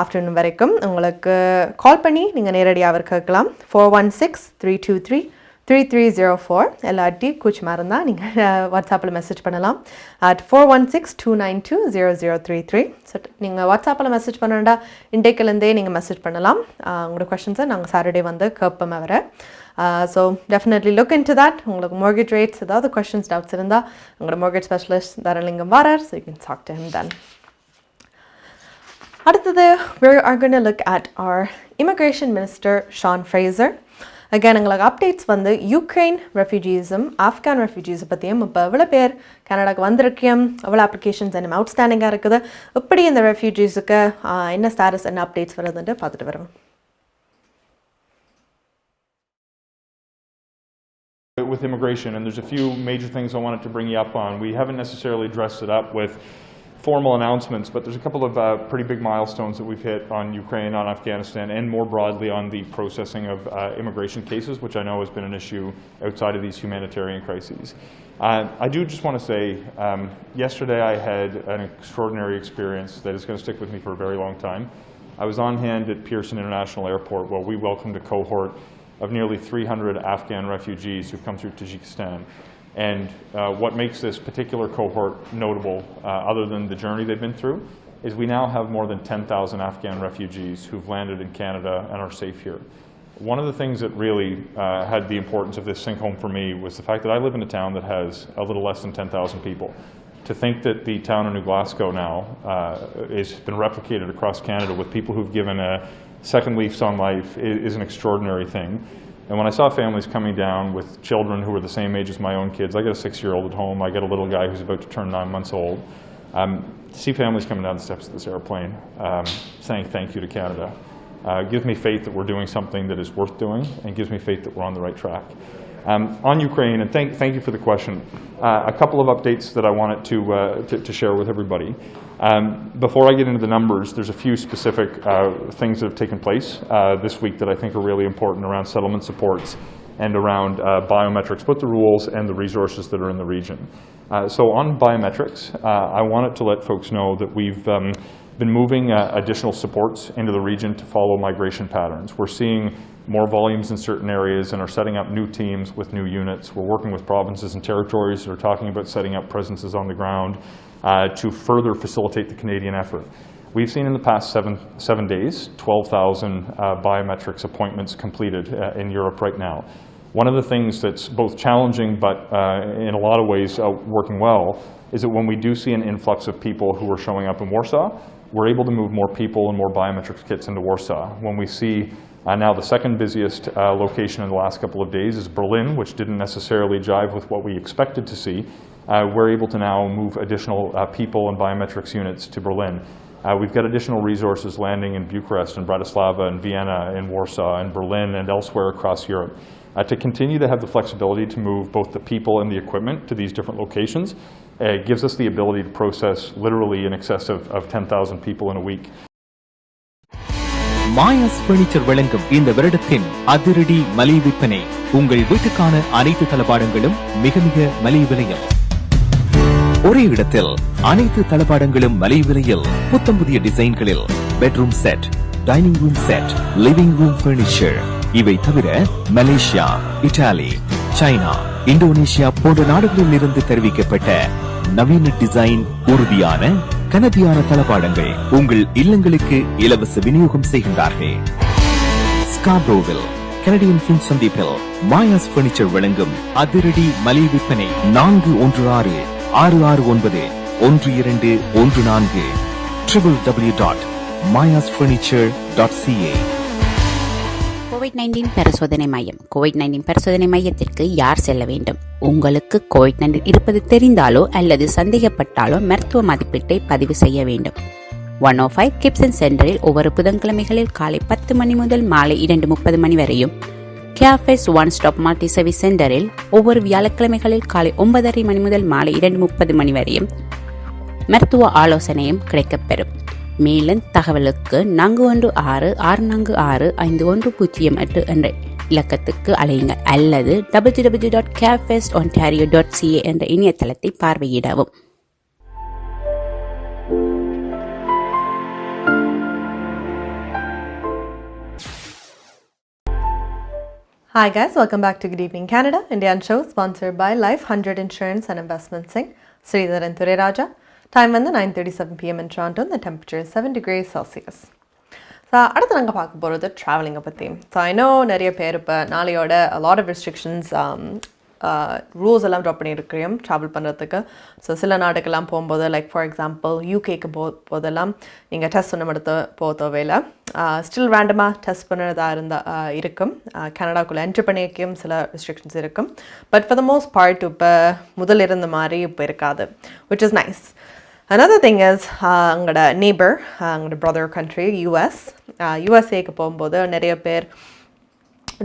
Speaker 2: ஆஃப்டர்நூன் வரைக்கும் உங்களுக்கு கால் பண்ணி நீங்கள் நேரடியாக அவர் கேட்கலாம். 416-323-3304. எல்லாட்டி கூச்சமாக இருந்தால் நீங்கள் வாட்ஸ்அப்பில் மெசேஜ் பண்ணலாம் at 416-292-0033. ஸோ நீங்கள் வாட்ஸ்அப்பில் மெசேஜ் பண்ணா இன்டேக்கிலேருந்தே நீங்கள் மெசேஜ் பண்ணலாம். உங்களோட கொஷின்ஸை நாங்கள் சாட்டர்டே வந்து கேட்போம் வர. So definitely look into that. உங்களுக்கு mortgage rates, ஏதாவது questions, doubts இருந்தால் உங்களோட mortgage specialist தரலிங்கம் வரார், so you can talk to him then. அடுத்தது we are going to look at our immigration minister Sean Fraser. Again, எங்களுக்கு அப்டேட்ஸ் வந்து Ukraine ரெஃப்யூஜிஸும் ஆஃப்கான் refugees பற்றியும் இப்போ எவ்வளோ பேர் கனடாக்கு வந்திருக்கோம், எவ்வளோ அப்ளிகேஷன்ஸ் என்ன அவுட்ஸ்டாண்டிங்காக இருக்குது, எப்படி இந்த ரெஃப்யூஜிஸுக்கு என்ன ஸ்டேட்டஸ், என்ன அப்டேட்ஸ் வருதுன்ட்டு பார்த்துட்டு வரோம்.
Speaker 10: With immigration, and there's a few major things I wanted to bring you up on. We haven't necessarily dressed it up with formal announcements, but there's a couple of pretty big milestones that we've hit on Ukraine, on Afghanistan, and more broadly on the processing of immigration cases, which I know has been an issue outside of these humanitarian crises. I do just want to say, yesterday I had an extraordinary experience that is going to stick with me for a very long time. I was on hand at Pearson International Airport while we welcomed a cohort of nearly 300 Afghan refugees who've come through Tajikistan. And what makes this particular cohort notable, other than the journey they've been through, is we now have more than 10,000 Afghan refugees who've landed in Canada and are safe here. One of the things that really had the importance of this sink home for me was the fact that I live in a town that has a little less than 10,000 people. To think that the town of New Glasgow now has been replicated across Canada with people who've given a second lease on life is an extraordinary thing. And when I saw families coming down with children who were the same age as my own kids, I got a 6-year-old at home, I got a little guy who's about to turn 9 months old, to see families coming down the steps of this airplane saying thank you to Canada gives me faith that we're doing something that is worth doing, and gives me faith that we're on the right track. On Ukraine, and thank you for the question, a couple of updates that I wanted to share with everybody. Before I get into the numbers, there's a few specific things that have taken place this week that I think are really important around settlement supports and around biometrics, both the rules and the resources that are in the region. So on biometrics, I wanted to let folks know that we've been moving additional supports into the region to follow migration patterns. We're seeing more volumes in certain areas and are setting up new teams with new units. We're working with provinces and territories that are talking about setting up presences on the ground to further facilitate the Canadian effort. We've seen in the past seven days, 12,000 biometrics appointments completed in Europe right now. One of the things that's both challenging but in a lot of ways working well is that when we do see an influx of people who are showing up in Warsaw, we're able to move more people and more biometrics kits into Warsaw. When we see now the second busiest location in the last couple of days is Berlin, which didn't necessarily jive with what we expected to see, we're able to now move additional people and biometrics units to Berlin. We've got additional resources landing in Bucharest and Bratislava and Vienna and Warsaw and Berlin and elsewhere across Europe to continue to have the flexibility to move both the people and the equipment to these different locations. It gives us the ability to process literally in excess of 10,000 people in a week.
Speaker 5: Maya's furniture வழங்கும் இந்த வருடத்தின் அதிரடி மலிவு விற்பனை. உங்கள் வீட்டுக்கான அனைத்து தளபாடங்களும் மிக மிக மலிவு விலையில். ஒரே இடத்தில் அனைத்து தளபாடங்களும் மலிவு விலையில். புத்தம் புதிய டிசைன்களில் bedroom set, dining room set, living room furniture. இவை தவிர மலேசியா, இத்தாலி, சைனா, இந்தோனேஷியா போன்ற நாடுகளில் இருந்து தெரிவிக்கப்பட்ட நவீன டிசைன், உறுதியான கனதியான தளபாடங்கள் உங்கள் இல்லங்களுக்கு இலவச விநியோகம் செய்கின்றார்கள். ஸ்காப்ரோவில் கனடியன் ஃபின் சந்திப்பில் மாயாஸ் பர்னிச்சர் வழங்கும் அதிரடி மலிவு விற்பனை 416-669-1214 www.mayasfurniture.ca.
Speaker 11: கோவிட்-19 பரிசோதனை மையம். கோவிட்-19 பரிசோதனை மையத்திற்கு யார் செல்ல வேண்டும்? உங்களுக்கு கோவிட்-19 இருப்பது தெரிந்தாலோ அல்லது சந்தேகப்பட்டாலோ மருத்துவ மதிப்பீட்டை பதிவு செய்ய வேண்டும். 105 கிப்சன் சென்டரில் ஒவ்வொரு புதன்கிழமைகளில் காலை 10 மணி முதல் மாலை 2:30 மணி வரையும், cafes one stop multi service சென்டரில் ஒவ்வொரு வியாழக்கிழமைகளில் காலை 9:30 மணி முதல் மாலை 2:30 மணி வரையும் மருத்துவ ஆலோசனையும் கிடைக்கப்பெறும். மேலும் தகவலுக்கு 416-646-5108 என்ற இலக்கத்துக்கு அழையுங்கள் அல்லது www.cafesontario.ca என்ற இணையதளத்தை பார்வையிடவும்.
Speaker 2: Hi guys, welcome back to Good Evening Canada, Indian show sponsored by Life 100 Insurance and Investments Inc. Sridhar and Raja. Time வந்து 9:37 p.m. in Toronto and the temperature is 7 degrees Celsius. So அடுத்து நாங்கள் பார்க்க போகிறது ட்ராவலிங்கை பற்றி. So I know நிறைய பேர் இப்போ நாளையோட lot of restrictions rules எல்லாம் ட்ராப் பண்ணியிருக்கிறோம் ட்ராவல் பண்ணுறதுக்கு. ஸோ சில நாடுக்கெல்லாம் போகும்போது லைக் ஃபார் எக்ஸாம்பிள் யூகேக்கு போதெல்லாம் நீங்கள் டெஸ்ட் ஒன்று எடுத்து போக தேவையில்லை. ஸ்டில் ரேண்டமாக டெஸ்ட் பண்ணுறதா இருக்கும். கனடாக்குள்ளே என்ட்ரி பண்ணிக்கும் சில ரெஸ்ட்ரிக்ஷன்ஸ் இருக்கும். But for the most part இப்போ முதல் இருந்த மாதிரி இப்போ இருக்காது, which is nice. Another thing is அங்களோட neighbor, அங்களோட brother country USA போகும்போது நிறைய பேர்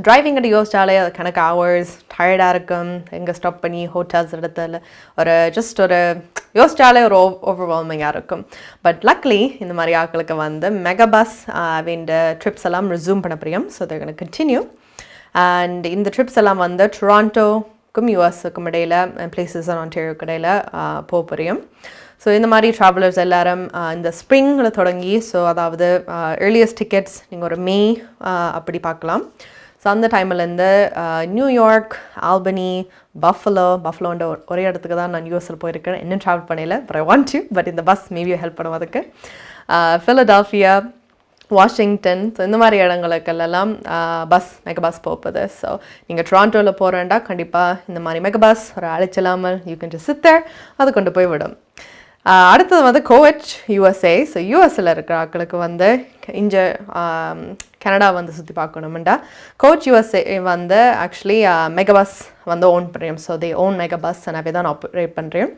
Speaker 2: டிரைவிங் கிட்ட யோசிச்சாலே அது கணக்கு ஹவர்ஸ் டயர்டாக இருக்கும். எங்கே ஸ்டாப் பண்ணி ஹோட்டல்ஸ் இடத்துல ஜஸ்ட் யோசிச்சாலே ஒரு ஓவர்வெல்மிங்காக இருக்கும். பட் லக்லி இந்த மாதிரி ஆட்களுக்கு வந்து மெகா பஸ் வேண்ட ட்ரிப்ஸ் எல்லாம் ரெஸ்யூம் பண்ண புரியும். So they're going to continue. And இந்த ட்ரிப்ஸ் எல்லாம் வந்து டொராண்டோக்கும் யூஎஸ்க்கும் இடையில் பிளேசஸ் ஆன்டாரியோக்கு இடையில் போக புரியும். ஸோ இந்த மாதிரி ட்ராவலர்ஸ் எல்லாரும் இந்த ஸ்ப்ரிங்கில் தொடங்கி, ஸோ அதாவது ஏர்லியஸ்ட் டிக்கெட்ஸ் நீங்கள் ஒரு மே அப்படி பார்க்கலாம். ஸோ அந்த டைம்லேருந்து நியூயார்க், ஆல்பனி, பஃபலோன்ற ஒரே இடத்துக்கு தான் நான் யூஎஸில் போயிருக்கேன். இன்னும் ட்ராவல் பண்ணல, but I want to. But இந்த பஸ் மேபி ஹெல்ப் பண்ணும் அதுக்கு. ஃபிலடெல்ஃபியா, வாஷிங்டன், ஸோ இந்த மாதிரி இடங்களுக்கெல்லாம் மெகா பஸ் போகுது. ஸோ நீங்கள் டொராண்டோவில் போகிறேன்டா கண்டிப்பாக இந்த மாதிரி மெகா பஸ் ஒரு அழைச்சில்லாமல் you can just sit there, அது கொண்டு போய் விடும். அடுத்தது வந்து கோவிட் USA. ஸோ யூஎஸில் இருக்கிற ஆட்களுக்கு வந்து இங்கே கனடா வந்து சுற்றி பார்க்கணுமெண்டா கோவிட் USA வந்து ஆக்சுவலி மெகா பஸ் வந்து ஓன் பண்ணுறோம். So they own mega bus நாவே தான் ஆப்ரேட் பண்ணுறோம்.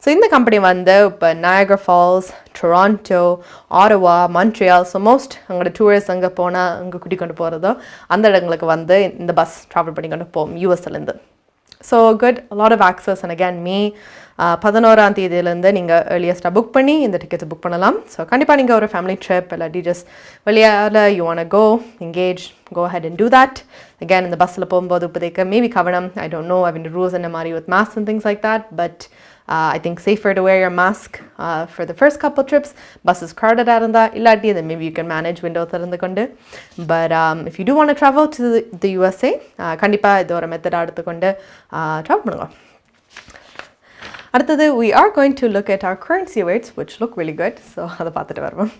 Speaker 2: ஸோ இந்த கம்பெனி வந்து இப்போ Niagara Falls, Toronto, Ottawa, Montreal, so most அங்களோட டூரிஸ்ட் அங்கே போனால் அங்கே கூட்டி கொண்டு போகிறதோ அந்த இடங்களுக்கு வந்து இந்த பஸ் ட்ராவல் பண்ணி கொண்டு போகும் யூஎஸ்லேருந்து. So good, lot of access. And again May 11ஆம் தேதியிலேருந்து நீங்கள் ஏர்லியஸ்ட்டாக புக் பண்ணி இந்த டிக்கெட்ஸை புக் பண்ணலாம். ஸோ கண்டிப்பாக நீங்கள் ஒரு ஃபேமிலி ட்ரிப் இல்லாட்டி ஜஸ்ட் வெளியால் you want go engage, go ahead and do that. Again, இந்த பஸ்ஸில் போகும்போது இப்போதைக்கு மேபி கவனம், I don't know, I mean the rules என்ன மாதிரி with masks and things like that, but I think safer to wear your mask for the first couple trips. Buses crowded இருந்தா இல்லாட்டி then maybe you can manage window திறந்து கொண்டு. But if you do want to travel to the USA, கண்டிப்பாக இது ஒரு மெத்தடாக எடுத்துக்கொண்டு travel பண்ணுங்க. அடுத்தது we are going to look at our currency rates which look really good. So அதை பார்த்துட்டு வருவோம்.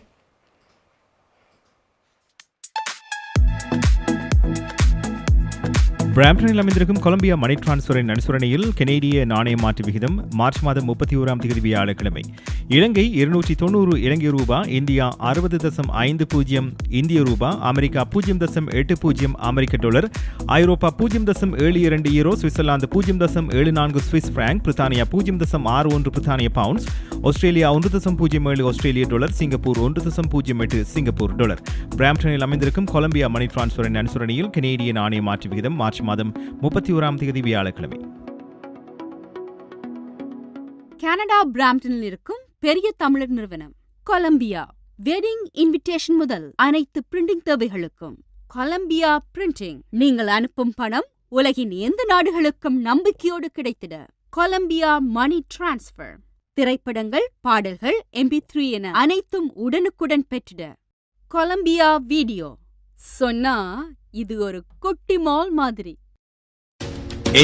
Speaker 5: பிராம்டனில் அமைந்திருக்கும் கொலம்பியா மணி டிரான்ஸ்ஃபரின் அனுசரணையில் கனேடிய நாணய மாற்று விகிதம் மார்ச் மாதம் 31 வியாழக்கிழமை இலங்கை 290 இலங்கை ரூபா, இந்தியா 60.50 இந்திய ரூபா, அமெரிக்கா 0.80 அமெரிக்க டாலர், ஐரோப்பா 0.72 யூரோ, சுவிட்சர்லாந்து 0.74 சுவிஸ் பிராங்க், பிரித்தானியா 0.61 பிரித்தானிய பவுண்ட்ஸ், ஆஸ்திரேலியா 1.07 ஆஸ்திரேலிய டாலர், சிங்கப்பூர் 1.08 சிங்கப்பூர் டாலர். பிராம்டனில் அமைந்திருக்கும் கொலம்பியா மணி டிரான்ஸ்ஃபரின் அனுசரணையில் கனேடிய நாணய மாற்று விகிதம் மார்ச் மாதம் 31 வியாழக்கிழமை.
Speaker 12: கனடா பிராம்டனில் இருக்கும் பெரிய தமிழர் நிறுவனம் கொலம்பியா. வெட்டிங் இன்விடேஷன் முதல் அனைத்து பிரிண்டிங் தேவைகளுக்கும் கொலம்பியா பிரிண்டிங். நீங்கள் அனுப்பும் பணம் உலகின் எந்த நாடுகளுக்கும் நம்பிக்கையோடு கிடைத்திட கொலம்பியா மணி டிரான்ஸ்ஃபர். திரைப்படங்கள், பாடல்கள், MP3 என அனைத்தும் உடனுக்குடன் பெற்றிட கொலம்பியா வீடியோ. சொன்னா இது ஒரு குட்டி மால் மாதிரி.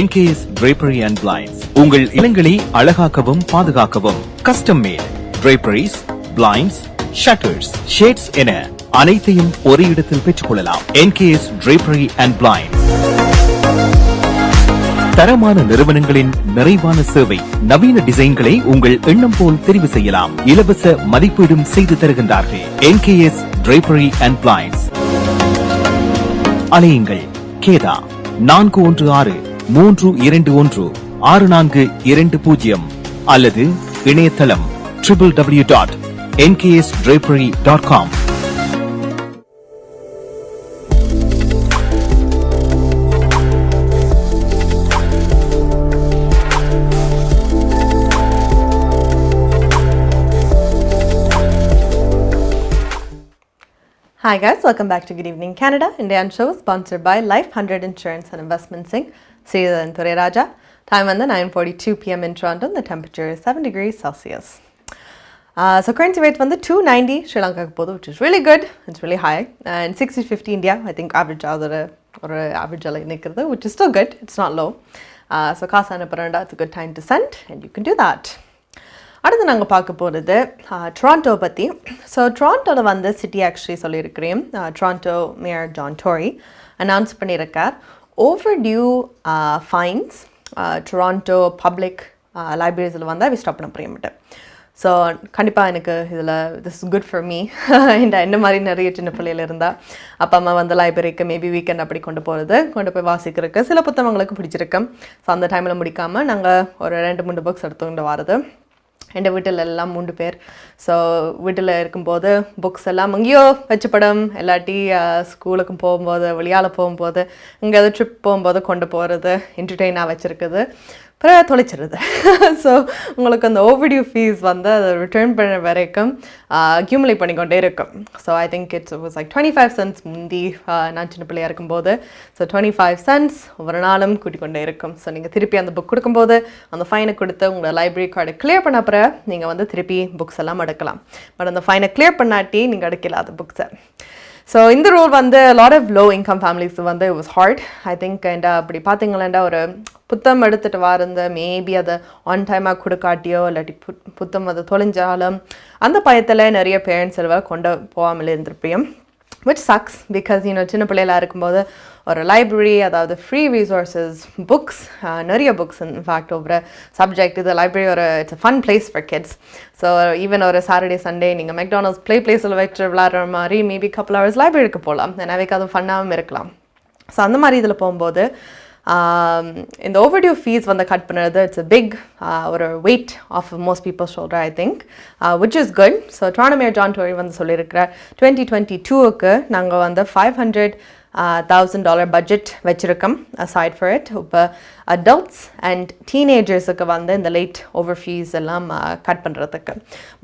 Speaker 5: NKS Drapery and Blinds உங்கள் இல்லங்களை அழகாக்கவும் பாதுகாக்கவும் custom mat draperies, blinds, shutters, shades என அனைத்தையும் ஒரே இடத்தில் பெற்றுக்கொள்ளலாம். NKS Drapery and Blinds தரமான நிறுவனங்களின் நிறைவான சேவை. நவீன டிசைன்களை உங்கள் எண்ணம் போல் தெரிவு செய்யலாம். இலவச மதிப்பீடும் செய்து தருகின்றார்கள். NKS Drapery and Blinds. அலையுங்கள் கேதா 416-321-6420 அல்லது இணையதளம் www.nksdrapery.com.
Speaker 2: Hi guys, welcome back to Good Evening Canada. Indian show sponsored by Life 100 Insurance and Investments Inc. Sri Raja. Time on the 9:42 p.m. in Toronto. The temperature is 7 degrees Celsius. So currency rate on the 290 Sri Lanka, which is really good. It's really high. And 60-50 India, I think average or average which is still good. It's not low. So Kasana Paranda, it's a good time to send, and you can do that. அடுத்து நாங்கள் பார்க்க போகிறது Toronto பற்றி. So டொராண்டோவில் வந்து city actually சொல்லியிருக்கிறேன். Toronto mayor John Tory announce பண்ணியிருக்கார் overdue fines Toronto public லைப்ரரிஸில் வந்து அவை ஸ்டாப் பண்ண புரியமாட்டேன். ஸோ கண்டிப்பாக எனக்கு இதில் this is good for me. என்ன மாதிரி நிறைய சின்ன பிள்ளைகள் இருந்தால் அப்பா அம்மா வந்து லைப்ரரிக்கு மேபி வீக்கெண்ட் அப்படி கொண்டு போய் வாசிக்கிறதுக்கு சில புத்தகங்களுக்கு பிடிச்சிருக்கேன். ஸோ அந்த டைமில் முடிக்காமல் நாங்கள் ஒரு 2-3 புக்ஸ் எடுத்துக்கிட்டு வரது. என் வீட்டில் எல்லாம் 3 பேர். ஸோ வீட்டில் இருக்கும்போது புக்ஸ் எல்லாம் எங்கேயோ வச்சுப்படும், இல்லாட்டி ஸ்கூலுக்கு போகும்போது வெளியால் போகும்போது எங்கேயாவது ட்ரிப் போகும்போது கொண்டு போகிறது என்டர்டெயினாக வச்சுருக்குது, அப்புறம் தொலைச்சிருது. ஸோ உங்களுக்கு அந்த ஓவர்டியூ ஃபீஸ் வந்து அதை ரிட்டர்ன் பண்ண வரைக்கும் அக்யூமுலேட் பண்ணிக்கொண்டே இருக்கும். So I think it's was like 25 cents முந்தி நான் சின்ன பிள்ளையாக இருக்கும்போது. ஸோ 25 cents ஒவ்வொரு நாளும் கூட்டிக்கொண்டே இருக்கும். ஸோ நீங்கள் திருப்பி அந்த புக் கொடுக்கும்போது அந்த ஃபைனை கொடுத்து உங்களோட லைப்ரரி கார்டை கிளியர் பண்ண அப்புறம் நீங்கள் வந்து திருப்பி புக்ஸ் எல்லாம் எடுக்கலாம். பட் அந்த ஃபைனை கிளியர் பண்ணாட்டி நீங்கள் எடுக்கல அந்த புக்ஸை. ஸோ இந்த ரூல் வந்து lot of low income families வந்து it was hard I think. And அப்படி பார்த்தீங்களா ஒரு புத்தம் எடுத்துகிட்டு வாருந்த மேபி அதை ஆன் டைமாக கொடுக்காட்டியோ இல்லாட்டி புத்தம் அதை தொலைஞ்சாலும் அந்த பயத்தில் நிறைய பேரண்ட்ஸ் எல்லாம் கொண்டு போகாமலே இருந்திருப்பையும். which sucks because சின்ன பிள்ளைகளாக இருக்கும்போது ஒரு லைப்ரரி, அதாவது ஃப்ரீ ரிசோர்ஸஸ், புக்ஸ், நிறைய புக்ஸ் இன்ஃபேக்ட் ஒவ்வொரு சப்ஜெக்ட். இது library it's a fun place for kids. So even ஒரு சாட்டர்டே சண்டே நீங்கள் மெக்டானல்ட்ஸ் பிளேஸில் வச்சு விளையாடுற மாதிரி மேபி couple hours லைப்ரரிக்கு போகலாம். எனக்கு அது ஃபன்னாகவும் இருக்கலாம். ஸோ அந்த மாதிரி இதில் போகும்போது இந்த ஓவர்டியூ ஃபீஸ் வந்து கட் பண்ணுறது இட்ஸ் அ பிக் ஒரு weight of most peoples shoulder I think, which is good. So Toronto mayor John Tory வந்து சொல்லியிருக்கிறார் 2022க்கு நாங்கள் வந்து $500,000 பட்ஜெட் வச்சுருக்கோம் அசைட் ஃபார் இட். இப்போ அடல்ட்ஸ் அண்ட் டீனேஜர்ஸுக்கு வந்து இந்த லேட் ஓவர் ஃபீஸ் எல்லாம் கட் பண்ணுறதுக்கு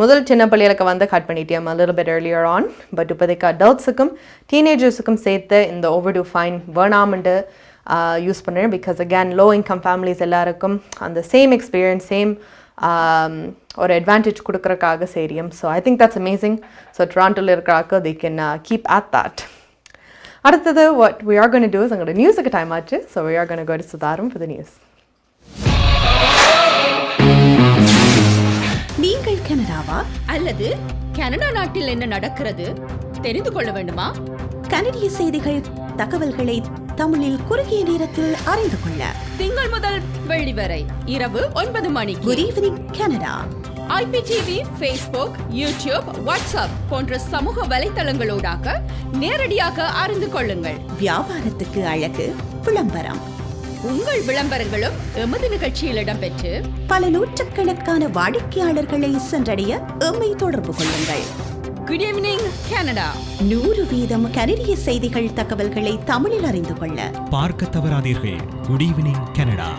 Speaker 2: முதல் சின்ன பிள்ளைகளுக்கு வந்து கட் பண்ணிட்டோம் a little bit earlier on. But இப்போதைக்கு அடல்ட்ஸுக்கும் டீனேஜர்ஸுக்கும் சேர்த்து இந்த ஓவர்டியூ ஃபைன் வேணாம்னு யூஸ் பண்ணுறேன். Because again low income families எல்லாருக்கும் அந்த சேம் எக்ஸ்பீரியன்ஸ், சேம் ஒரு அட்வான்டேஜ் கொடுக்குறக்காக சரியும். So I think that's amazing. So டொராண்டோவில் இருக்கிறாக்க they can keep at that. அடுத்தது what we are going to do is எங்களோட நியூஸுக்கு டைம் ஆச்சு. So we are going to go to சுதாரம் for the news.
Speaker 12: நீங்கள் கனடாவா அல்லது கனடா நாட்டில் என்ன நடக்கிறது தெரிந்து கொள்ள வேண்டுமா? கனடிய செய்திகள், தகவல்களை
Speaker 13: தமிழில் குறுகிய நேரத்தில் அறிந்து கொள்ள
Speaker 12: திங்கள் முதல் வெள்ளி வரை இரவு 9 மணிக்கு
Speaker 13: good evening Canada.
Speaker 12: IPTV, Facebook, YouTube, WhatsApp போன்ற சமூக வலைத்தளங்களோடாக நேரடியாக அறிந்து கொள்ளுங்கள்.
Speaker 13: வியாபாரத்துக்கு அழகு விளம்பரம்.
Speaker 12: உங்கள் விளம்பரங்களும் எமது நிகழ்ச்சியில் இடம்பெற்று
Speaker 13: பல நூற்றுக்கணக்கான வாடிக்கையாளர்களை சென்றடைய எம்மை தொடர்பு கொள்ளுங்கள்.
Speaker 12: Good evening Canada.
Speaker 13: 100% கனடிய செய்திகள் தகவல்களை தமிழில் அறிந்து கொள்ள
Speaker 5: பார்க்க தவறாதீர்கள். Good evening Canada.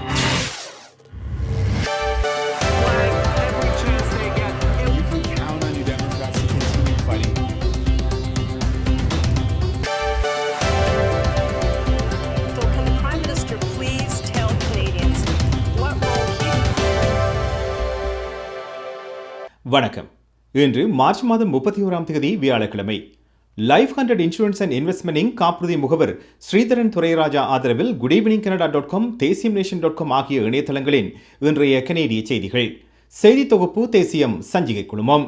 Speaker 14: வணக்கம். இன்று மார்ச் மாதம் 31ஆம் தேதி வியாழக்கிழமை. லைஃப் 100 இன்சூரன்ஸ் அண்ட் இன்வெஸ்ட்மெண்ட் காப்புறுதி முகவர் ஸ்ரீதரன் துரைராஜா ஆதரவில் goodevningcanada.com, தேசியம்நேஷன்.com ஆகிய இணையதளங்களின் இன்றைய கனேடிய செய்திகள். செய்தி தொகுப்பு தேசியம் சஞ்சிகை குழுமம்.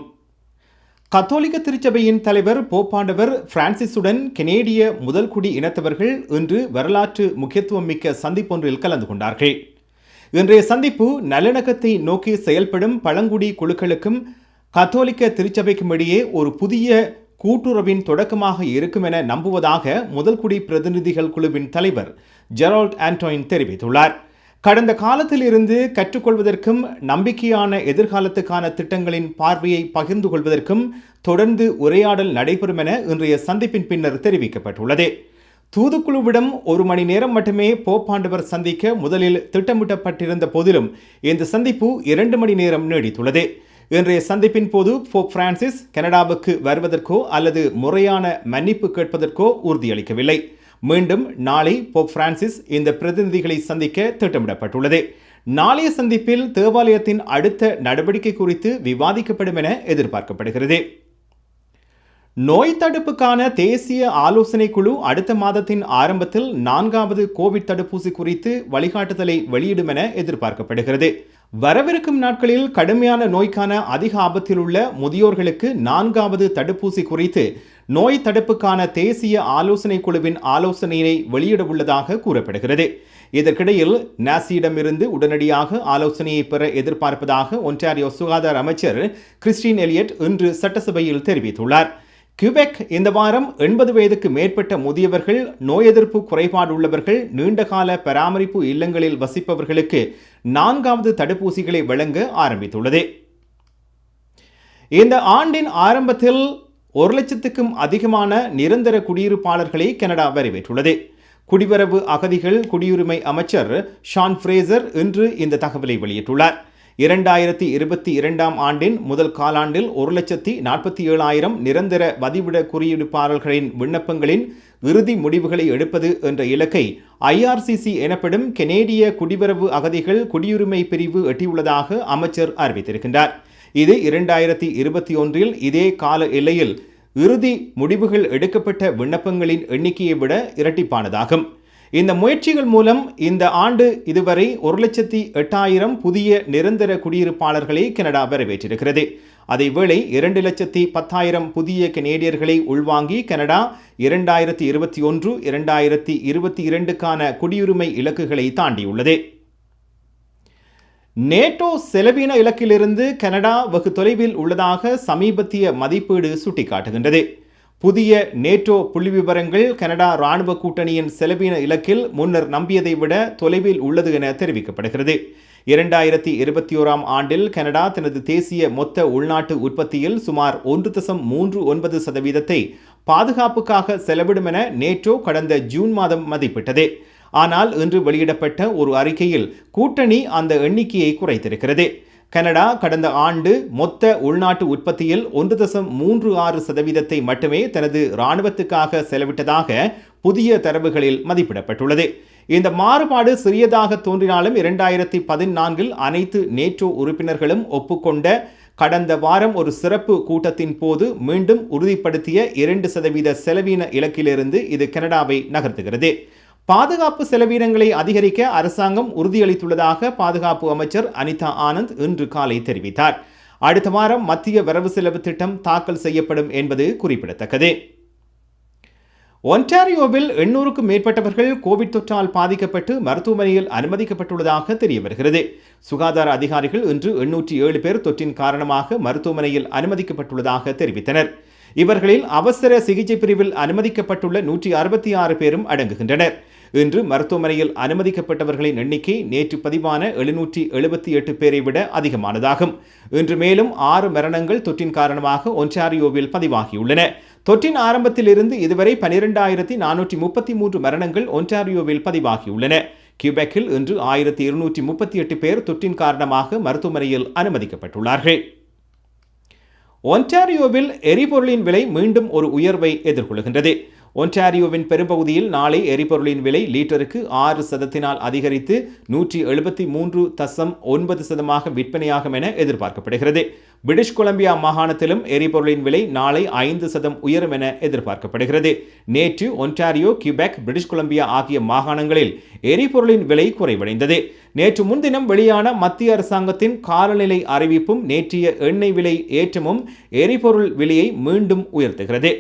Speaker 14: கத்தோலிக்க திருச்சபையின் தலைவர் போப்பாண்டவர் பிரான்சிஸுடன் கனேடிய முதல்குடி இனத்தவர்கள் இன்று வரலாற்று முக்கியத்துவம் மிக்க சந்திப்பொன்றில் கலந்து கொண்டார்கள். இன்றைய சந்திப்பு நல்லிணக்கத்தை நோக்கி செயல்படும் பழங்குடி குழுக்களுக்கும் கத்தோலிக்க திருச்சபைக்கும் இடையே ஒரு புதிய கூட்டுறவின் தொடக்கமாக இருக்கும் என நம்புவதாக முதல்குடி பிரதிநிதிகள் குழுவின் தலைவர் ஜெரால்ட் ஆண்டோயின் தெரிவித்துள்ளார். கடந்த காலத்தில் இருந்து கற்றுக்கொள்வதற்கும் நம்பிக்கையான எதிர்காலத்துக்கான திட்டங்களின் பார்வையை பகிர்ந்து கொள்வதற்கும் தொடர்ந்து உரையாடல் நடைபெறும் என இன்றைய சந்திப்பின் பின்னர் தெரிவிக்கப்பட்டுள்ளது. தூதுக்குழுவிடம் 1 மணி நேரம் மட்டுமே போப்பாண்டவர் சந்திக்க முதலில் திட்டமிட்டப்பட்டிருந்த போதிலும் இந்த சந்திப்பு 2 மணி நேரம் நீடித்துள்ளது. இன்றைய சந்திப்பின் போது போப் பிரான்சிஸ் கனடாவுக்கு வருவதற்கோ அல்லது முறையான மன்னிப்பு கேட்பதற்கோ உறுதியளிக்கவில்லை. மீண்டும் நாளை போப் பிரான்சிஸ் இந்த பிரதிநிதிகளை சந்திக்க திட்டமிடப்பட்டுள்ளது. நாளைய சந்திப்பில் தேவாலயத்தின் அடுத்த நடவடிக்கை குறித்து விவாதிக்கப்படும் என எதிர்பார்க்கப்படுகிறது. நோய் தடுப்புக்கான தேசிய ஆலோசனை குழு அடுத்த மாதத்தின் ஆரம்பத்தில் 4வது கோவிட் தடுப்பூசி குறித்து வழிகாட்டுதலை வெளியிடும் என எதிர்பார்க்கப்படுகிறது. வரவிருக்கும் நாட்களில் கடுமையான நோய்க்கான அதிக ஆபத்தில் உள்ள முதியோர்களுக்கு 4வது தடுப்பூசி குறித்து நோய் தடுப்புக்கான தேசிய ஆலோசனை குழுவின் ஆலோசனையை வெளியிட உள்ளதாக கூறப்படுகிறது. இதற்கிடையில் நாசியிடமிருந்து உடனடியாக ஆலோசனையை பெற எதிர்பார்ப்பதாக ஒன்டாரியோ சுகாதார அமைச்சர் கிறிஸ்டின் எலியட் இன்று சட்டசபையில் தெரிவித்துள்ளார். கியூபெக் இந்த வாரம் 80 வயதுக்கு மேற்பட்ட முதியவர்கள், நோய் எதிர்ப்பு குறைபாடு உள்ளவர்கள், நீண்டகால பராமரிப்பு இல்லங்களில் வசிப்பவர்களுக்கு 4வது தடுப்பூசிகளை வழங்க ஆரம்பித்துள்ளது. இந்த ஆண்டின் ஆரம்பத்தில் 1,00,000க்கும் அதிகமான நிரந்தர குடியிருப்பாளர்களை கனடா வரவேற்றுள்ளது. குடிவரவு அகதிகள் குடியுரிமை அமைச்சர் ஷான் ஃப்ரேசர் இன்று இந்த தகவலை வெளியிட்டுள்ளார். 2022ஆம் ஆண்டின் முதல் காலாண்டில் 1,47,000 நிரந்தர வதிவிட குடியிருப்பாளர்களின் விண்ணப்பங்களின் இறுதி முடிவுகளை எடுப்பது என்ற இலக்கை IRCC எனப்படும் கனேடிய குடிவரவு அகதிகள் குடியுரிமை பிரிவு எட்டியுள்ளதாக அமைச்சர் அறிவித்திருக்கின்றார். இது 2021இல் இதே கால எல்லையில் இறுதி முடிவுகள் எடுக்கப்பட்ட விண்ணப்பங்களின் எண்ணிக்கையை விட இரட்டிப்பானதாகும். இந்த முயற்சிகள் மூலம் இந்த ஆண்டு இதுவரை 1,08,000 புதிய நிரந்தர குடியிருப்பாளர்களை கனடா வரவேற்றிருக்கிறது. அதேவேளை 2,10,000 புதிய கனேடியர்களை உள்வாங்கி கனடா 2021-2022க்கான குடியுரிமை இலக்குகளை தாண்டியுள்ளது. நேட்டோ செலவின இலக்கிலிருந்து கனடா வெகு தொலைவில் உள்ளதாக சமீபத்திய மதிப்பீடு சுட்டிக்காட்டுகின்றது. புதிய நேட்டோ புள்ளிவிவரங்கள் கனடா இராணுவ கூட்டணியின் செலவின இலக்கில் முன்னர் நம்பியதை விட தொலைவில் உள்ளது என தெரிவிக்கப்படுகிறது. 2021ஆம் ஆண்டில் கனடா தனது தேசிய மொத்த உள்நாட்டு உற்பத்தியில் சுமார் 1.39% பாதுகாப்புக்காக செலவிடும் என நேட்டோ கடந்த ஜூன் மாதம் மதிப்பிட்டது. ஆனால் இன்று வெளியிடப்பட்ட ஒரு அறிக்கையில் கூட்டணி அந்த எண்ணிக்கையை குறைத்திருக்கிறது. கனடா கடந்த ஆண்டு மொத்த உள்நாட்டு உற்பத்தியில் 1.36% மட்டுமே தனது இராணுவத்துக்காக செலவிட்டதாக புதிய தரவுகளில் மதிப்பிடப்பட்டுள்ளது. இந்த மாறுபாடு சிறியதாக தோன்றினாலும் 2014இல் அனைத்து நேட்டோ உறுப்பினர்களும் ஒப்புக்கொண்ட கடந்த வாரம் ஒரு சிறப்பு கூட்டத்தின் போது மீண்டும் உறுதிப்படுத்திய 2% செலவின இலக்கிலிருந்து இது கனடாவை நகர்த்துகிறது. பாதுகாப்பு செலவினங்களை அதிகரிக்க அரசாங்கம் உறுதியளித்துள்ளதாக பாதுகாப்பு அமைச்சர் அனிதா ஆனந்த் இன்று காலை தெரிவித்தார். அடுத்த வாரம் மத்திய வரவு செலவு திட்டம் தாக்கல் செய்யப்படும் என்பது குறிப்பிடத்தக்கது. ஒன்டாரியோவில் 800க்கும் மேற்பட்டவர்கள் கோவிட் தொற்றால் பாதிக்கப்பட்டு மருத்துவமனையில் அனுமதிக்கப்பட்டுள்ளதாக தெரிய வருகிறது. சுகாதார அதிகாரிகள் இன்று 807 பேர் தொற்றின் காரணமாக மருத்துவமனையில் அனுமதிக்கப்பட்டுள்ளதாக தெரிவித்தனர். இவர்களில் அவசர சிகிச்சை பிரிவில் அனுமதிக்கப்பட்டுள்ள 166 பேரும் அடங்குகின்றனர். இன்று மருத்துவமனையில் அனுமதிக்கப்பட்டவர்களின் எண்ணிக்கை நேற்று பதிவான 778 பேரை விட அதிகமானதாகும். இன்று மேலும் 6 மரணங்கள் தொற்றின் காரணமாக ஒன்டாரியோவில் பதிவாகியுள்ளன. தொற்றின் ஆரம்பத்தில் இருந்து இதுவரை 12,433 மரணங்கள் ஒன்டாரியோவில் பதிவாகியுள்ளன. கியூபெக்கில் இன்று 1,238 பேர் தொற்றின் காரணமாக மருத்துவமனையில் அனுமதிக்கப்பட்டுள்ளார்கள். ஒன்டாரியோவில் எரிபொருளின் விலை மீண்டும் ஒரு உயர்வை எதிர்கொள்கின்றது. ஒன்டாரியோவின் பெரும்பகுதியில் நாளை எரிபொருளின் விலை லீட்டருக்கு 6% அதிகரித்து 173.9% விற்பனையாகும் என எதிர்பார்க்கப்படுகிறது. பிரிட்டிஷ் கொலம்பியா மாகாணத்திலும் எரிபொருளின் விலை நாளை 5% உயரும் என எதிர்பார்க்கப்படுகிறது. நேற்று ஒன்டாரியோ, கியூபெக், பிரிட்டிஷ் கொலம்பியா ஆகிய மாகாணங்களில் எரிபொருளின் விலை குறைவடைந்தது. நேற்று முன்தினம் வெளியான மத்திய அரசாங்கத்தின் காலநிலை அறிவிப்பும் நேற்றைய எண்ணெய் விலை ஏற்றமும் எரிபொருள் விலையை மீண்டும் உயர்த்துகிறது.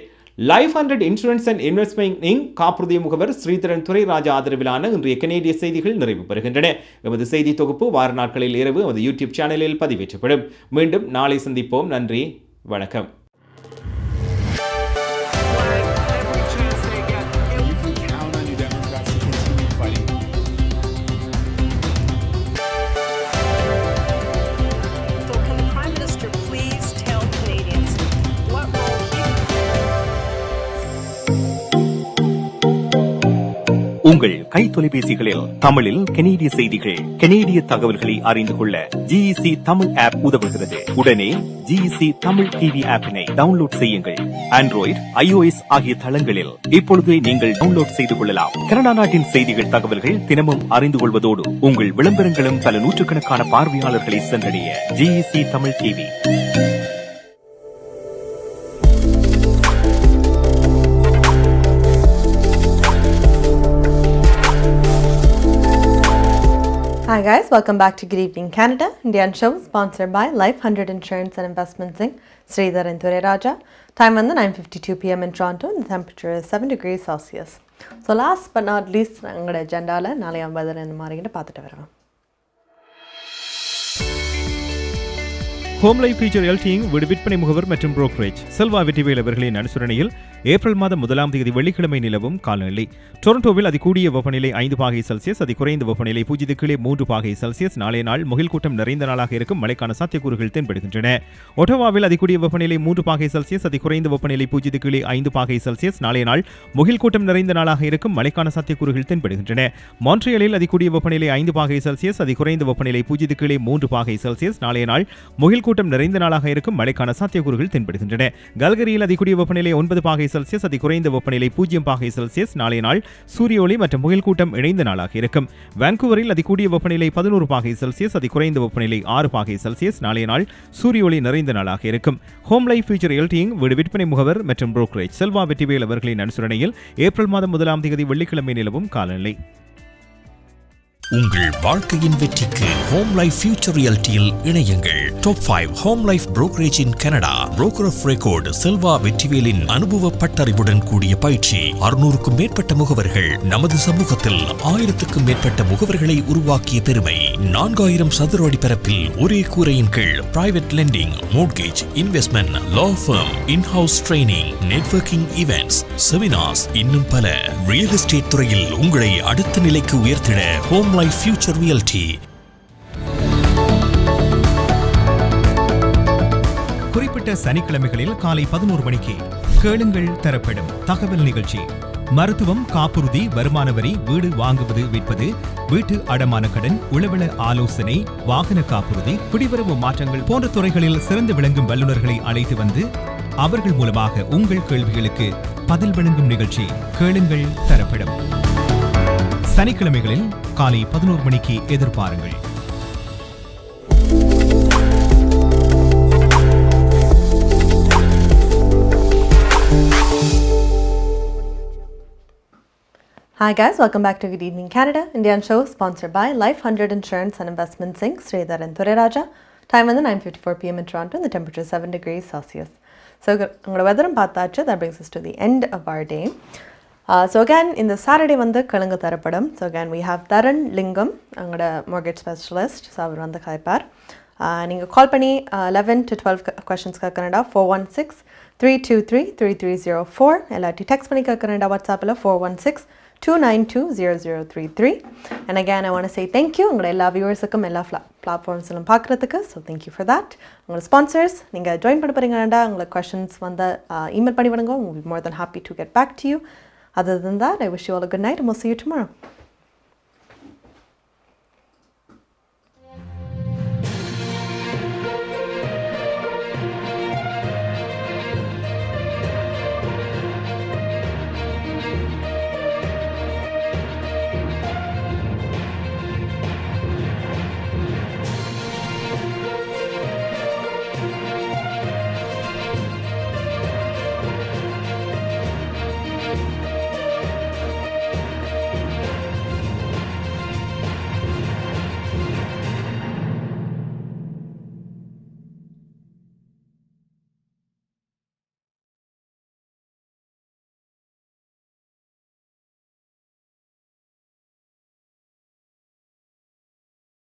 Speaker 14: லைஃப் 100 இன்சூரன்ஸ் அண்ட் இன்வெஸ்ட்மெண்ட் காப்புறுதி முகவர் ஸ்ரீதரன் துரைராஜா ஆதரவிலான இன்றைய கனேடிய செய்திகள் நிறைவு பெறுகின்றன. எமது செய்தி தொகுப்பு வார நாட்களில் இரவு எமது யூடியூப் சேனலில் பதிவேற்றப்படும். மீண்டும் நாளை சந்திப்போம். நன்றி, வணக்கம்.
Speaker 5: உங்கள் கை தொலைபேசிகளில் தமிழில் கனேடிய செய்திகள், கனேடிய தகவல்களை அறிந்து கொள்ள GEC தமிழ் ஆப் உதவுகிறது. உடனே GEC தமிழ் டிவி ஆப்பினை டவுன்லோட் செய்யுங்கள். ஆண்ட்ராய்டு, iOS ஆகிய தளங்களில் இப்பொழுது நீங்கள் டவுன்லோட் செய்து கொள்ளலாம். கனடா நாட்டின் செய்திகள், தகவல்கள் தினமும் அறிந்து கொள்வதோடு உங்கள் விளம்பரங்களும் பல நூற்றுக்கணக்கான பார்வையாளர்களை சென்றடைய GEC Tamil TV.
Speaker 2: Hi guys, welcome back to Good Evening Canada, Indian show sponsored by Life 100 Insurance and Investments Inc. Sridhar and Raja. Time on the 9:52 p.m. in Toronto and the temperature is 7 degrees Celsius. So last but not least, நாங்களோட அஜெண்டால நாளைய weather இந்த மாதிரிகிட்ட பார்த்துட்டு வரோம்.
Speaker 14: Home life future எல்டிங் வீடு விற்பனை முகவர் மற்றும் brokerage Selva Vetrivel அவர்களின் அனுசரணையில் April மாதம் 1ஆம் தேதி வெள்ளிக்கிழமை நிலவும் காலநிலை. டொரண்டோவில் அதிகூடிய வெப்பநிலை 5 பாகை செல்சியஸ், அதிகுறைந்த வெப்பநிலை 0 கீழே 3 பாகை செல்சியஸ். நாளைய நாள் முகில் கூட்டம் நிறைந்த நாளாக இருக்கும், மழைக்கான சாத்தியக்கூறுகள் தென்படுகின்றன. ஒட்டவாவில் அதிகூடிய வெப்பநிலை 3 பாகை செல்சியஸ், அதிகுறைந்த வெப்பநிலை 0 கீழே 5 பாகை செல்சியஸ். நாளைய நாள் முகில் கூட்டம் நிறைந்த நாளாக இருக்கும், மழைக்கான சாத்தியக்கூறுகள் தென்படுகின்றன. மான்ட்ரியலில் அதிகூடிய வெப்பநிலை 5 பாகை செல்சியஸ், அதிகுறைந்த வெப்பநிலை 0 கீழே 3 பாகை செல்சியஸ். நாளைய நாள் முகில் கூட்டம் நிறைந்த நாளாக இருக்கும், மழைக்கான சாத்தியக்கூறுகள் தென்படுகின்றன. கல்கரியில் அதிகூடிய வெப்பநிலை 9 பாகை செல்சியஸ், அதிகுறைந்த வெப்பநிலை 0 பாகை செல்சியஸ். நாளைய நாள் சூரிய ஒளி மற்றும் முகில் கூட்டம் இணைந்த நாளாக இருக்கும். வான்கூவரில் அதிகூடிய வெப்பநிலை 11 பாகை செல்சியஸ், அதிகுறைந்த வெப்பநிலை 6 பாகை செல்சியஸ். நாளைய நாள் சூரிய ஒளி நிறைந்த நாளாக இருக்கும். ஹோம் லைஃப் ஃபியூச்சர் எல்டிங் வீடு விற்பனை முகவர் மற்றும் புரோக்கரேஜ் செல்வா வெற்றிவேல் அவர்களின் அனுசரணையில் ஏப்ரல் மாதம் 1ஆம் தேதி வெள்ளிக்கிழமை நிலவும் காலநிலை.
Speaker 15: உங்கள் வாழ்க்கையின் வெற்றிக்கு ஹோம் லைஃப் ஃபியூச்சர் ரியாலிட்டியில் இணையுங்கள். Top 5 home life brokerage in Canada. Broker of record Selva வெற்றிவேலின் அனுபவ பட்டறிவுடன் கூடிய பயிற்சி. 600க்கும் மேற்பட்ட முகவர்கள் நமது சமூகத்தில் 1000க்கும் மேற்பட்ட முகவர்களை உருவாக்கிய பெருமை. 4000 சதுர அடி பரப்பில் ஒரே கூரையின் கீழ் private lending, mortgage, investment, law firm, in house training, networking events, seminars, இன்னும் பல. ரியல் எஸ்டேட் துறையில் உங்களை அடுத்த நிலைக்கு உயர்த்திட ஹோம் லைஃப் ஃபியூச்சர் ரியாலிட்டி.
Speaker 14: குறிப்பிட்ட சனிக்கிழமைகளில் காலை 11 மணிக்கு கேளுங்கள் தரப்படும் தகவல் நிகழ்ச்சி. மருத்துவம், காப்புறுதி, வருமான வரி, வீடு வாங்குவது விற்பது, வீட்டு அடமான கடன், உளவள ஆலோசனை, வாகன காப்புறுதி, குடிவரவு மாற்றங்கள் போன்ற துறைகளில் சிறந்து விளங்கும் வல்லுநர்களை அழைத்து வந்து அவர்கள் மூலமாக உங்கள் கேள்விகளுக்கு பதில் வழங்கும் நிகழ்ச்சி கேளுங்கள் தரப்படும். சனிக்கிழமைகளில் காலை 11 மணிக்கு எதிர்பாருங்கள்.
Speaker 2: Hi guys, welcome back to Good Evening Canada, Indian show sponsored by Life 100 Insurance and Investments Inc. Sridhar and Raja. Time on the 9:54 p.m. in Toronto and the temperature is 7 degrees Celsius. So, weather பார்த்தாச்சு. That brings us to the end of our day. So again இந்த Saturday வந்து கலங்கு தரப்படும். So again we have தரன் லிங்கம் அவங்களோட mortgage specialist. So அவர் வந்து கலைப்பார். நீங்கள் கால் பண்ணி 11 to 12 questions கேட்கணுண்டா 416-323-3304 இல்லாட்டி டெக்ஸ்ட் பண்ணி கேட்கணுண்டா வாட்ஸ்அப்பில் 416-292-0033. And again, I want to say thank you. உங்களோட எல்லா வியூவர்ஸுக்கும் எல்லா பிளாட்ஃபார்ம்ஸ்லாம் பார்க்குறதுக்கு. So thank you for that. உங்களோட ஸ்பான்சர்ஸ் நீங்கள் ஜாயின் பண்ண போகிறீங்கடா உங்களுக்கு questions வந்து email பண்ணி விடுங்க. We'll be more than happy to get back to you. Other than that, I wish you all a good night and we'll see you tomorrow.